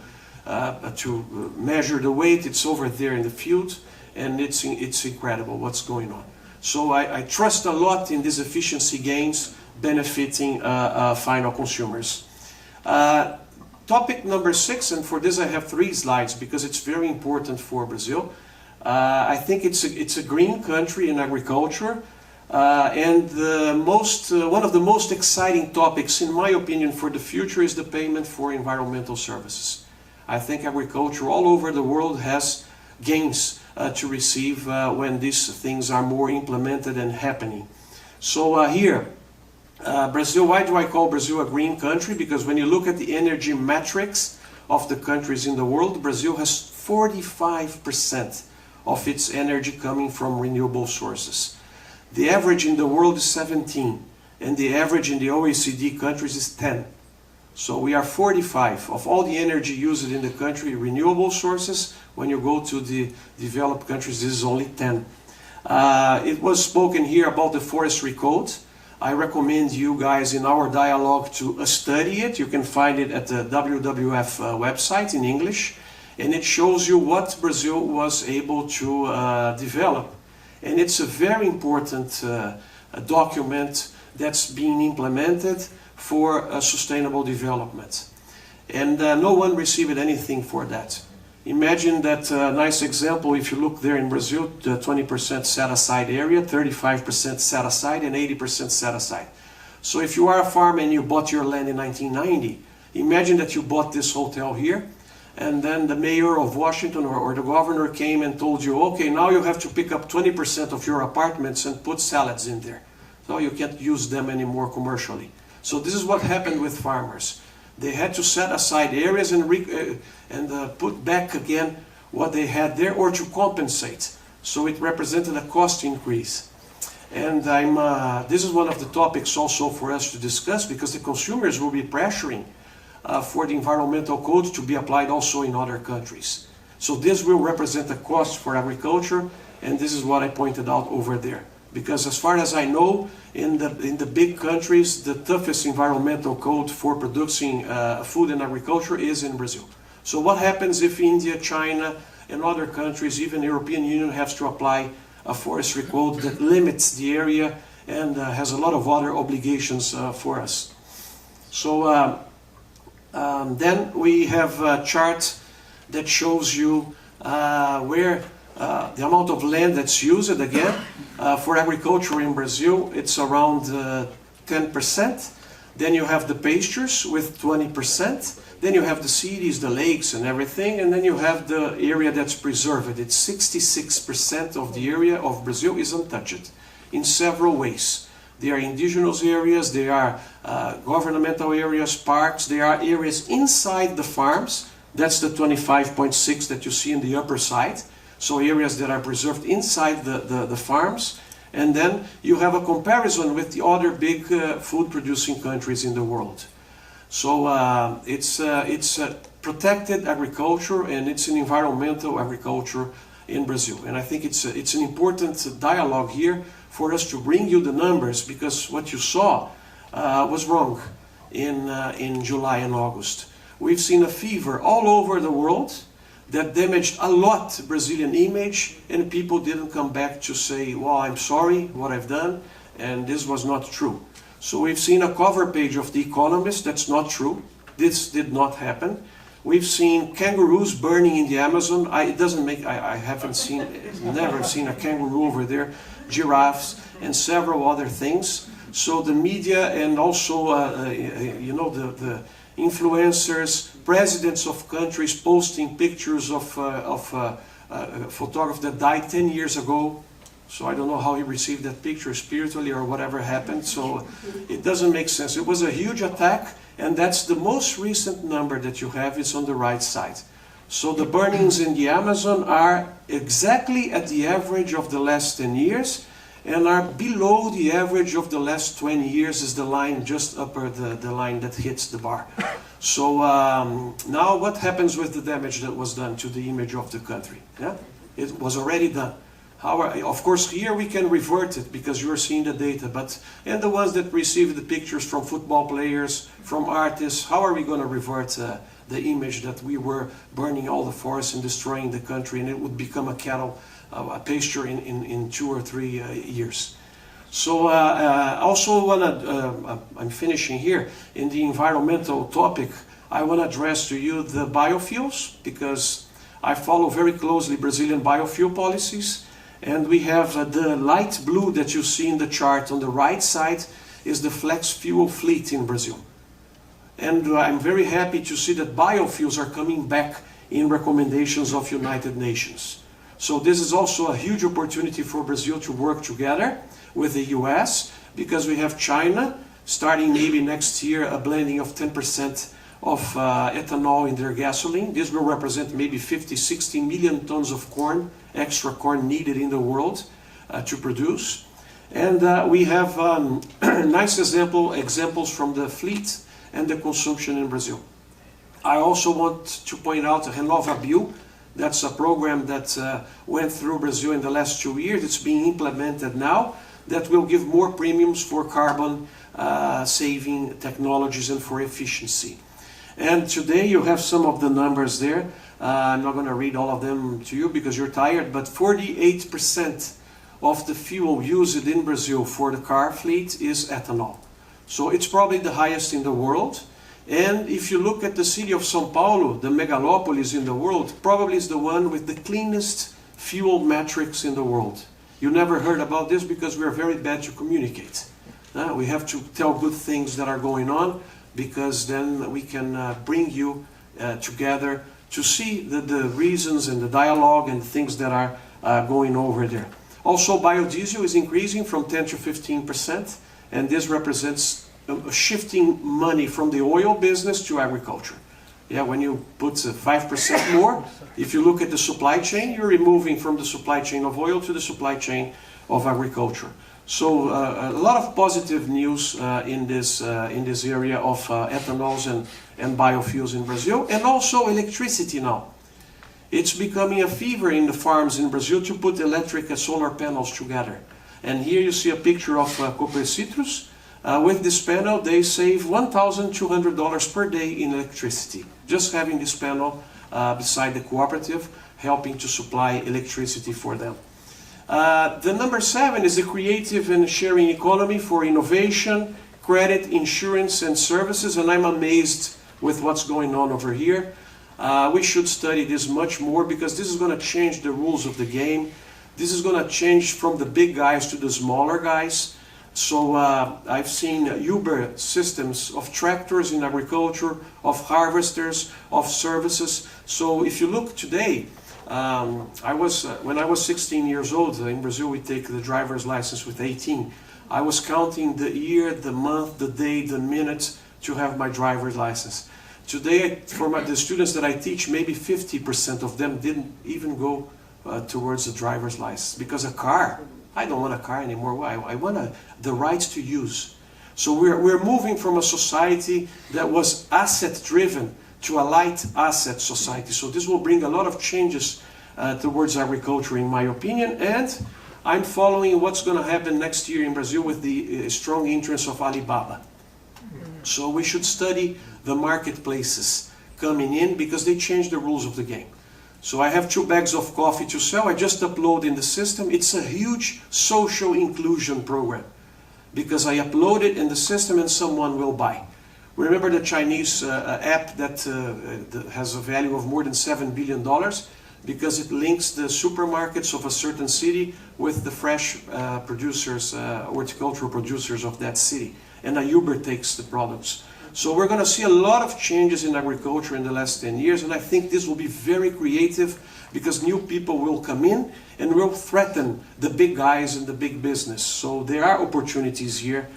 [SPEAKER 2] measure the weight. It's over there in the field, and it's incredible what's going on. So I trust a lot in these efficiency gains benefiting final consumers. Topic number 6, and for this I have 3 slides because it's very important for Brazil. I think it's a green country in agriculture, and one of the most exciting topics, in my opinion, for the future is the payment for environmental services. I think agriculture all over the world has gains to receive when these things are more implemented and happening. So here, Brazil, why do I call Brazil a green country? Because when you look at the energy metrics of the countries in the world, Brazil has 45% of its energy coming from renewable sources. The average in the world is 17, and the average in the OECD countries is 10. So we are 45 of all the energy used in the country, renewable sources. When you go to the developed countries, this is only 10. It was spoken here about the forestry code. I recommend you guys in our dialogue to study it. You can find it at the WWF website in English, and it shows you what Brazil was able to develop. And it's a very important document that's being implemented for sustainable development. And no one received anything for that. Imagine that nice example, if you look there in Brazil, the 20% set aside area, 35% set aside, and 80% set aside. So if you are a farmer and you bought your land in 1990, imagine that you bought this hotel here, and then the mayor of Washington or the governor came and told you, okay, now you have to pick up 20% of your apartments and put salads in there. So you can't use them anymore commercially. So this is what happened with farmers. They had to set aside areas and put back again what they had there, or to compensate. So it represented a cost increase. And this is one of the topics also for us to discuss, because the consumers will be pressuring for the environmental code to be applied also in other countries. So this will represent a cost for agriculture, and this is what I pointed out over there. Because as far as I know, in the big countries, the toughest environmental code for producing food and agriculture is in Brazil. So what happens if India, China, and other countries, even the European Union, has to apply a forestry code that limits the area and has a lot of other obligations for us? So then we have a chart that shows you where the amount of land that's used. Again, for agriculture in Brazil, it's around 10%. Then you have the pastures with 20%. Then you have the cities, the lakes and everything. And then you have the area that's preserved. It's 66% of the area of Brazil is untouched in several ways. They are indigenous areas, they are governmental areas, parks, they are areas inside the farms. That's the 25.6 that you see in the upper side. So areas that are preserved inside the farms. And then you have a comparison with the other big food producing countries in the world. So it's protected agriculture, and it's an environmental agriculture in Brazil. And I think it's an important dialogue here for us to bring you the numbers, because what you saw was wrong in July and August. We've seen a fever all over the world that damaged a lot Brazilian image, and people didn't come back to say, well, I'm sorry what I've done, and this was not true. So we've seen a cover page of The Economist. That's not true. This did not happen. We've seen kangaroos burning in the Amazon. I haven't seen, never seen a kangaroo over there. Giraffes and several other things. So the media and also, the influencers, presidents of countries posting pictures of photographer that died 10 years ago. So I don't know how he received that picture spiritually or whatever happened. So it doesn't make sense. It was a huge attack, and that's the most recent number that you have. It's on the right side. So the burnings in the Amazon are exactly at the average of the last 10 years and are below the average of the last 20 years, is the line just upper the line that hits the bar. So now what happens with the damage that was done to the image of the country? Yeah? It was already done. Of course, here we can revert it because you're seeing the data, and the ones that receive the pictures from football players, from artists, how are we going to revert the image that we were burning all the forests and destroying the country, and it would become a pasture in 2 or 3 years? So also I'm finishing here in the environmental topic. I want to address to you the biofuels, because I follow very closely Brazilian biofuel policies. And we have the light blue that you see in the chart on the right side is the flex fuel fleet in Brazil. And I'm very happy to see that biofuels are coming back in recommendations of United Nations. So this is also a huge opportunity for Brazil to work together with the US, because we have China starting maybe next year a blending of 10% of ethanol in their gasoline. This will represent maybe 50-60 million tons of corn, extra corn needed in the world to produce. And we have nice examples from the fleet and the consumption in Brazil. I also want to point out Renova Bio. That's a program that went through Brazil in the last 2 years. It's being implemented now. That will give more premiums for carbon saving technologies and for efficiency. And today you have some of the numbers there. I'm not going to read all of them to you because you're tired, but 48% of the fuel used in Brazil for the car fleet is ethanol. So it's probably the highest in the world. And if you look at the city of São Paulo, the megalopolis in the world, probably is the one with the cleanest fuel metrics in the world. You never heard about this because we're very bad to communicate. We have to tell good things that are going on, because then we can bring you together to see the reasons and the dialogue and things that are going over there. Also, biodiesel is increasing from 10 to 15%, and this represents shifting money from the oil business to agriculture. Yeah, when you put 5% more, if you look at the supply chain, you're removing from the supply chain of oil to the supply chain of agriculture. So a lot of positive news in this area of ethanols and biofuels in Brazil, and also electricity now. It's becoming a fever in the farms in Brazil to put electric and solar panels together. And here you see a picture of Cooper Citrus. With this panel, they save $1,200 per day in electricity. Just having this panel beside the cooperative, helping to supply electricity for them. The number 7 is the creative and sharing economy for innovation, credit, insurance, and services. And I'm amazed with what's going on over here. We should study this much more, because this is going to change the rules of the game. This is going to change from the big guys to the smaller guys. So I've seen Uber systems of tractors in agriculture, of harvesters, of services. So if you look today, when I was 16 years old, in Brazil we take the driver's license with 18. I was counting the year, the month, the day, the minute to have my driver's license. Today, for the students that I teach, maybe 50% of them didn't even go towards the driver's license. Because a car, I don't want a car anymore. Why? I want the right to use. So we're moving from a society that was asset-driven to a light asset society. So this will bring a lot of changes towards agriculture, in my opinion. And I'm following what's going to happen next year in Brazil with the strong interest of Alibaba. So we should study the marketplaces coming in because they change the rules of the game. So I have 2 bags of coffee to sell. I just upload in the system. It's a huge social inclusion program because I upload it in the system and someone will buy. Remember the Chinese app that has a value of more than $7 billion because it links the supermarkets of a certain city with the fresh producers, horticultural producers of that city. And a Uber takes the products. So we're going to see a lot of changes in agriculture in the last 10 years, and I think this will be very creative because new people will come in and will threaten the big guys in the big business. So there are opportunities here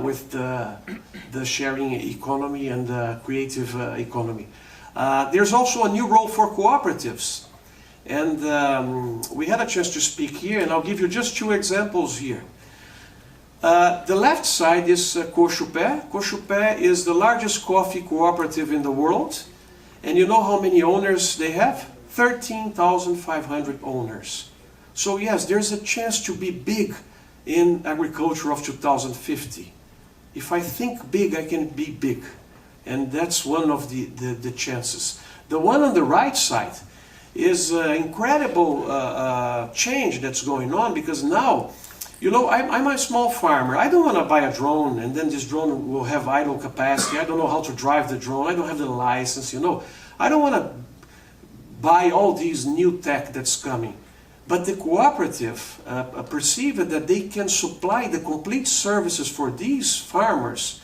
[SPEAKER 2] with the sharing economy and the creative economy. There's also a new role for cooperatives. And we had a chance to speak here, and I'll give you just 2 examples here. The left side is Cochupé. Cochupé is the largest coffee cooperative in the world. And you know how many owners they have? 13,500 owners. So yes, there's a chance to be big in agriculture of 2050. If I think big, I can be big. And that's one of the chances. The one on the right side is incredible change that's going on because now, you know, I'm a small farmer. I don't want to buy a drone and then this drone will have idle capacity. I don't know how to drive the drone. I don't have the license, you know. I don't want to buy all these new tech that's coming. But the cooperative perceive that they can supply the complete services for these farmers,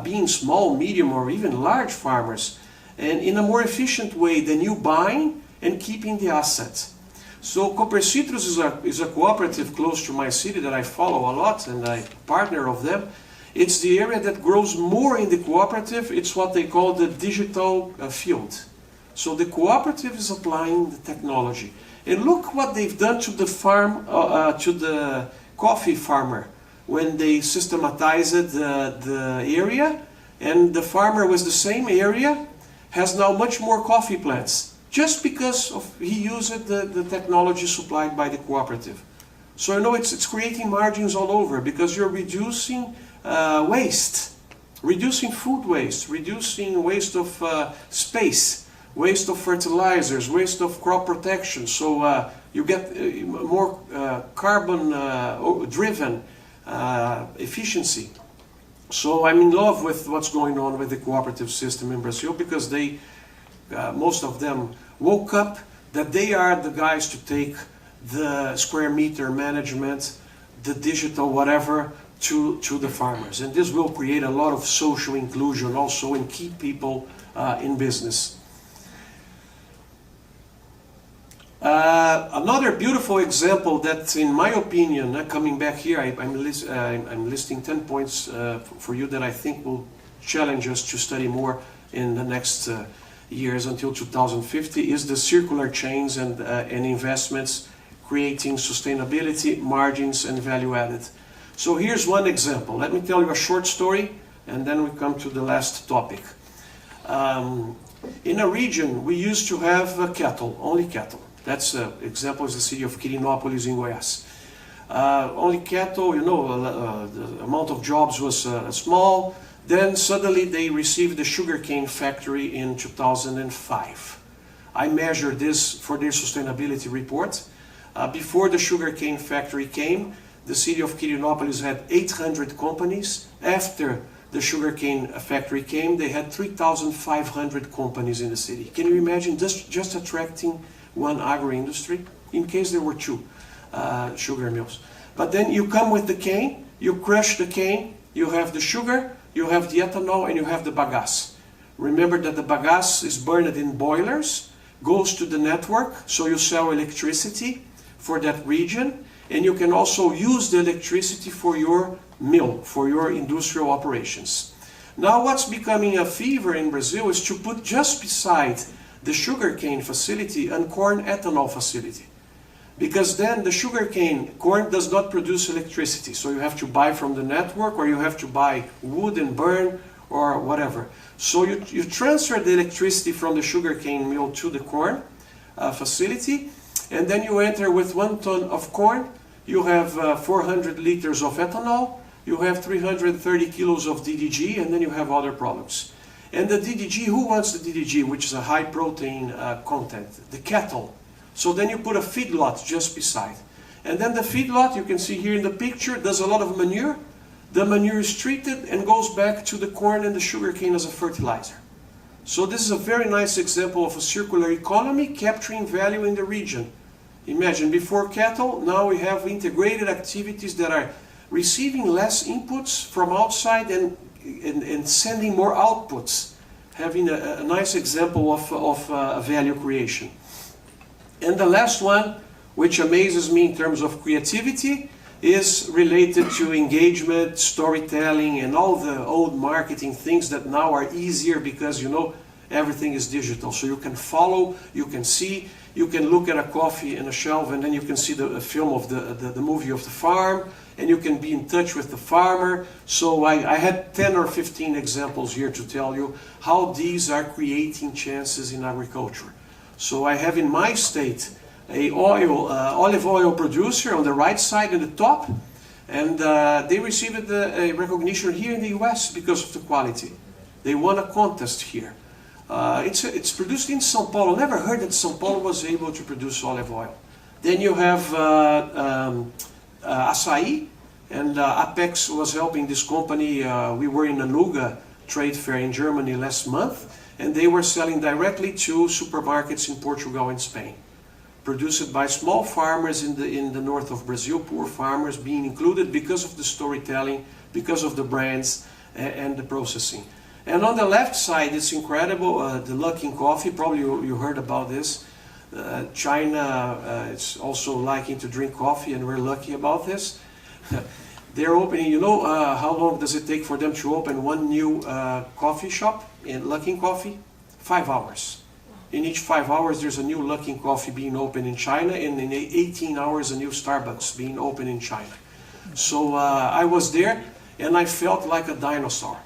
[SPEAKER 2] being small, medium, or even large farmers, and in a more efficient way than you buying and keeping the assets. So Cooper Citrus is a cooperative close to my city that I follow a lot and I partner of them. It's the area that grows more in the cooperative. It's what they call the digital field. So the cooperative is applying the technology. And look what they've done to the farm, to the coffee farmer when they systematized the area, and the farmer with the same area has now much more coffee plants. Just because he used the technology supplied by the cooperative. So you know it's creating margins all over because you're reducing waste, reducing food waste, reducing waste of space, waste of fertilizers, waste of crop protection. So you get more carbon-driven efficiency. So I'm in love with what's going on with the cooperative system in Brazil because they, most of them, woke up that they are the guys to take the square meter management, the digital whatever, to the farmers. And this will create a lot of social inclusion also and keep people in business. Another beautiful example that, in my opinion, coming back here, I'm listing 10 points for you that I think will challenge us to study more in the next years until 2050, is the circular chains and investments creating sustainability, margins, and value added. So here's one example. Let me tell you a short story, and then we come to the last topic. In a region, we used to have cattle, only cattle. That's example is the city of Quirinópolis in Goiás. Only cattle, you know, the amount of jobs was small. Then suddenly they received the sugarcane factory in 2005. I measured this for their sustainability report. Before the sugarcane factory came, the city of Quirinópolis had 800 companies. After the sugarcane factory came, they had 3,500 companies in the city. Can you imagine just attracting one agro-industry? In case there were 2 sugar mills. But then you come with the cane, you crush the cane, you have the sugar, you have the ethanol, and you have the bagasse. Remember that the bagasse is burned in boilers, goes to the network, so you sell electricity for that region, and you can also use the electricity for your mill, for your industrial operations. Now what's becoming a fever in Brazil is to put just beside the sugarcane facility a corn ethanol facility. Because then the corn does not produce electricity, so you have to buy from the network, or you have to buy wood and burn, or whatever. So you transfer the electricity from the sugarcane mill to the corn facility, and then you enter with 1 ton of corn, you have 400 liters of ethanol, you have 330 kilos of DDG, and then you have other products. And the DDG, who wants the DDG, which is a high protein content? The cattle. So then you put a feedlot just beside. And then the feedlot, you can see here in the picture, does a lot of manure. The manure is treated and goes back to the corn and the sugarcane as a fertilizer. So this is a very nice example of a circular economy capturing value in the region. Imagine, before cattle, now we have integrated activities that are receiving less inputs from outside and sending more outputs, having a nice example of value creation. And the last one, which amazes me in terms of creativity, is related to engagement, storytelling, and all the old marketing things that now are easier because, you know, everything is digital. So you can follow, you can see, you can look at a coffee in a shelf, and then you can see the film of the movie of the farm, and you can be in touch with the farmer. So I had 10 or 15 examples here to tell you how these are creating chances in agriculture. So I have in my state a olive oil producer on the right side in the top, and they received a recognition here in the US because of the quality. They won a contest here. It's produced in São Paulo. Never heard that São Paulo was able to produce olive oil. Then you have açaí, and Apex was helping this company. We were in a Nuga trade fair in Germany last month, and they were selling directly to supermarkets in Portugal and Spain. Produced by small farmers in the north of Brazil, poor farmers being included because of the storytelling, because of the brands and the processing. And on the left side, it's incredible, the Luckin Coffee, probably you heard about this. China is also liking to drink coffee, and we're lucky about this. They're opening, you know how long does it take for them to open one new coffee shop in Luckin Coffee? 5 hours. In each 5 hours, there's a new Luckin Coffee being opened in China, and in 18 hours, a new Starbucks being opened in China. So I was there, and I felt like a dinosaur.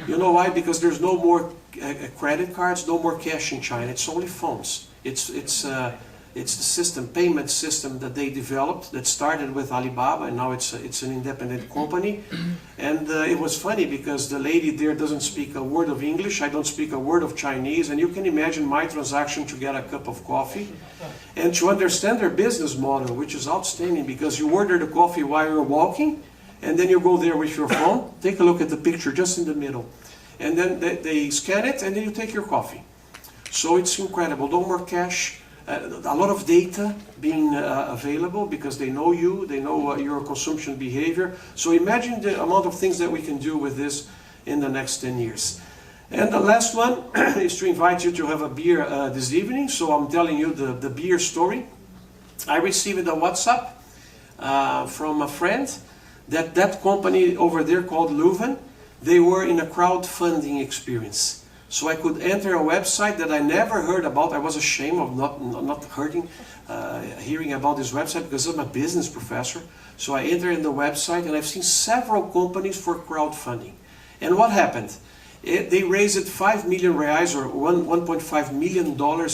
[SPEAKER 2] You know why? Because there's no more credit cards, no more cash in China. It's only phones. It's the system, payment system that they developed that started with Alibaba, and now it's an independent company. And it was funny because the lady there doesn't speak a word of English. I don't speak a word of Chinese, and you can imagine my transaction to get a cup of coffee and to understand their business model, which is outstanding because you order the coffee while you're walking, and then you go there with your phone. Take a look at the picture just in the middle, and then they scan it, and then you take your coffee. So it's incredible. No more cash. A lot of data being available because they know you, they know your consumption behavior. So imagine the amount of things that we can do with this in the next 10 years. And the last one is to invite you to have a beer this evening. So I'm telling you the beer story. I received a WhatsApp from a friend that company over there called Leuven, they were in a crowdfunding experience. So I could enter a website that I never heard about. I was ashamed of not hearing about this website because I'm a business professor. So I entered in the website, and I've seen several companies for crowdfunding. And what happened? They raised 5 million reais, or $1.5 million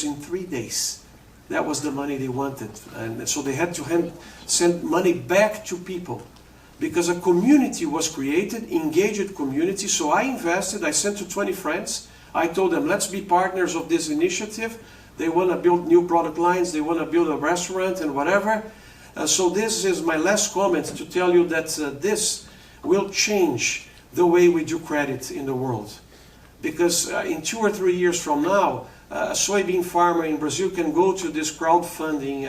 [SPEAKER 2] in 3 days. That was the money they wanted. And so they had to send money back to people, because a community was created, engaged community. So I invested, I sent to 20 friends. I told them, let's be partners of this initiative. They want to build new product lines, they want to build a restaurant and whatever. So this is my last comment to tell you that this will change the way we do credit in the world. Because in 2 or 3 years from now, a soybean farmer in Brazil can go to this crowdfunding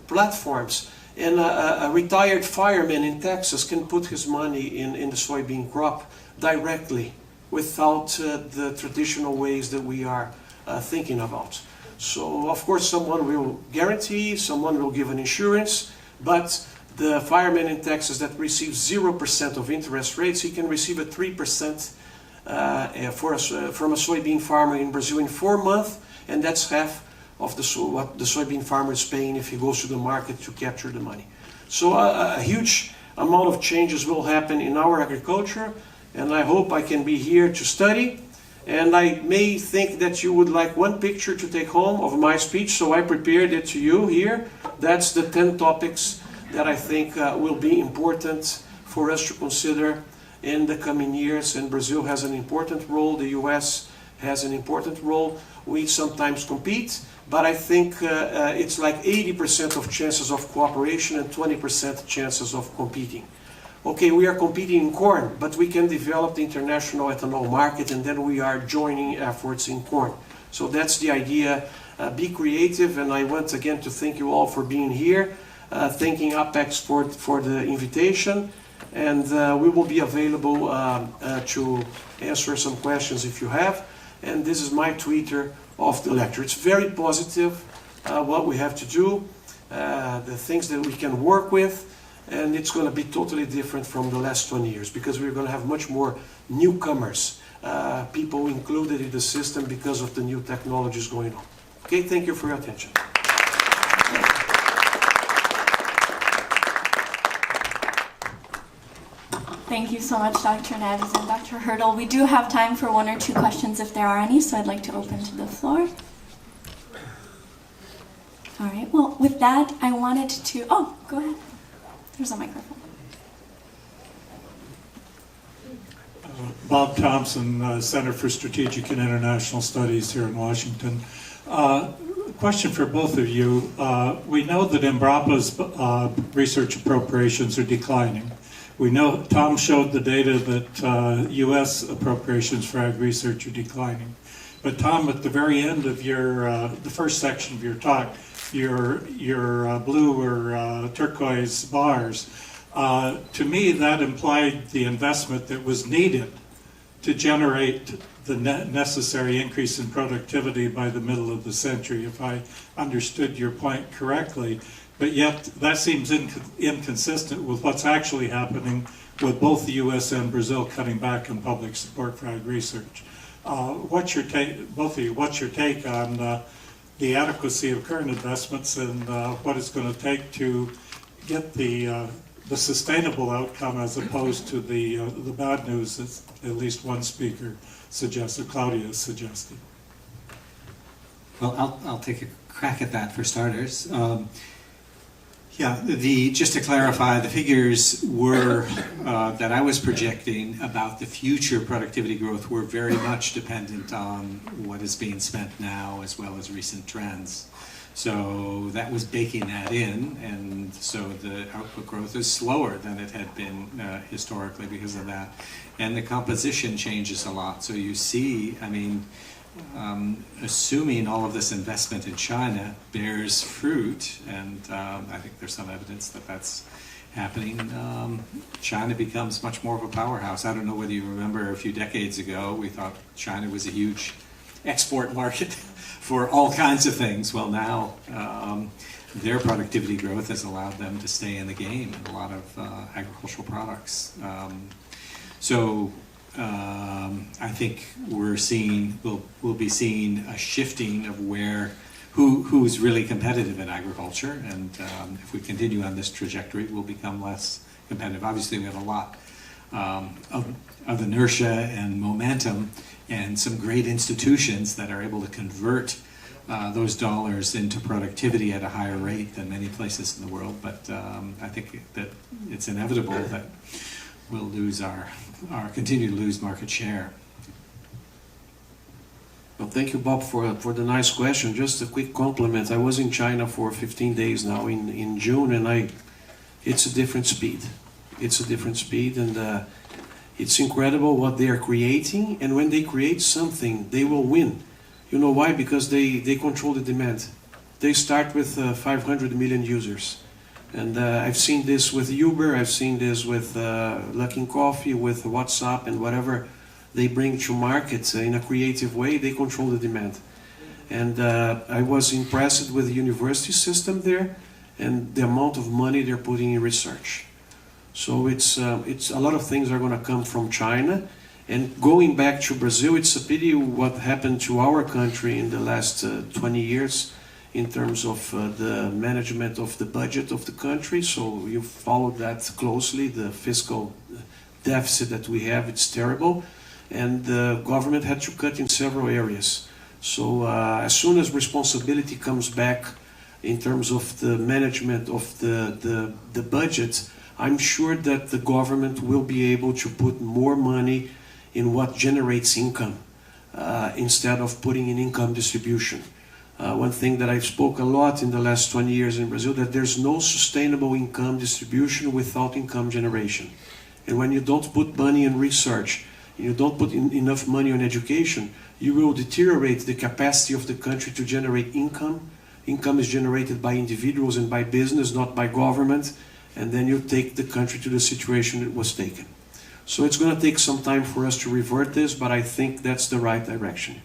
[SPEAKER 2] platforms, and a retired fireman in Texas can put his money in the soybean crop directly, without the traditional ways that we are thinking about. So of course someone will guarantee, someone will give an insurance, but the fireman in Texas that receives 0% of interest rates, he can receive a 3% from a soybean farmer in Brazil in 4 months, and that's half of what the soybean farmer is paying if he goes to the market to capture the money. So a huge amount of changes will happen in our agriculture, and I hope I can be here to study. And I may think that you would like one picture to take home of my speech, so I prepared it to you here. That's the 10 topics that I think will be important for us to consider in the coming years. And Brazil has an important role, the US has an important role. We sometimes compete, but I think it's like 80% of chances of cooperation and 20% chances of competing. Okay, we are competing in corn, but we can develop the international ethanol market, and then we are joining efforts in corn. So that's the idea. Be creative, and I want again to thank you all for being here. Thanking Apex for the invitation, and we will be available to answer some questions if you have. And this is my Twitter of the lecture. It's very positive, what we have to do, the things that we can work with. And it's going to be totally different from the last 20 years because we're going to have much more newcomers, people included in the system because of the new technologies going on. Okay, thank you for your attention.
[SPEAKER 3] Thank you so much, Dr. Neves and Dr. Hertel. We do have time for 1 or 2 questions if there are any, so I'd like to open to the floor. All right, well, with that, I wanted to... Oh, go ahead. There's a microphone.
[SPEAKER 4] Bob Thompson, Center for Strategic and International Studies here in Washington. Question for both of you. We know that Embrapa's research appropriations are declining. We know Tom showed the data that U.S. appropriations for ag research are declining. But Tom, at the very end of your the first section of your talk, your blue or turquoise bars, to me that implied the investment that was needed to generate the necessary increase in productivity by the middle of the century, if I understood your point correctly. But yet that seems inconsistent with what's actually happening with both the U.S. and Brazil cutting back on public support for ag research. What's your take, both of you, what's your take on the adequacy of current investments and what it's going to take to get the sustainable outcome as opposed to the bad news that at least one speaker suggested, Claudia suggested?
[SPEAKER 1] Well, I'll take a crack at that for starters. Just to clarify, the figures were that I was projecting about the future productivity growth were very much dependent on what is being spent now as well as recent trends. So that was baking that in, and so the output growth is slower than it had been historically because of that. And the composition changes a lot. So you see, I mean, assuming all of this investment in China bears fruit, and I think there's some evidence that that's happening, China becomes much more of a powerhouse. I don't know whether you remember a few decades ago, we thought China was a huge export market for all kinds of things. Well, now their productivity growth has allowed them to stay in the game in a lot of agricultural products. I think we'll be seeing a shifting of who's really competitive in agriculture, and if we continue on this trajectory, we'll become less competitive. Obviously, we have a lot of inertia and momentum, and some great institutions that are able to convert those dollars into productivity at a higher rate than many places in the world. But I think that it's inevitable that we'll lose continue to lose market share.
[SPEAKER 2] Well, thank you, Bob, for the nice question. Just a quick compliment. I was in China for 15 days now in June, and it's a different speed. It's a different speed, and it's incredible what they are creating. And when they create something, they will win. You know why? Because they control the demand. They start with 500 million users. And I've seen this with Uber, I've seen this with Luckin Coffee, with WhatsApp, and whatever they bring to market in a creative way, they control the demand. And I was impressed with the university system there and the amount of money they're putting in research. So it's a lot of things are going to come from China. And going back to Brazil, it's a pity what happened to our country in the last 20 years in terms of the management of the budget of the country. So you followed that closely. The fiscal deficit that we have, it's terrible. And the government had to cut in several areas. So as soon as responsibility comes back in terms of the management of the budget, I'm sure that the government will be able to put more money in what generates income instead of putting in income distribution. One thing that I've spoke a lot in the last 20 years in Brazil, that there's no sustainable income distribution without income generation. And when you don't put money in research, and you don't put enough money on education, you will deteriorate the capacity of the country to generate income. Income is generated by individuals and by business, not by government, and then you take the country to the situation it was taken. So it's going to take some time for us to revert this, but I think that's the right direction.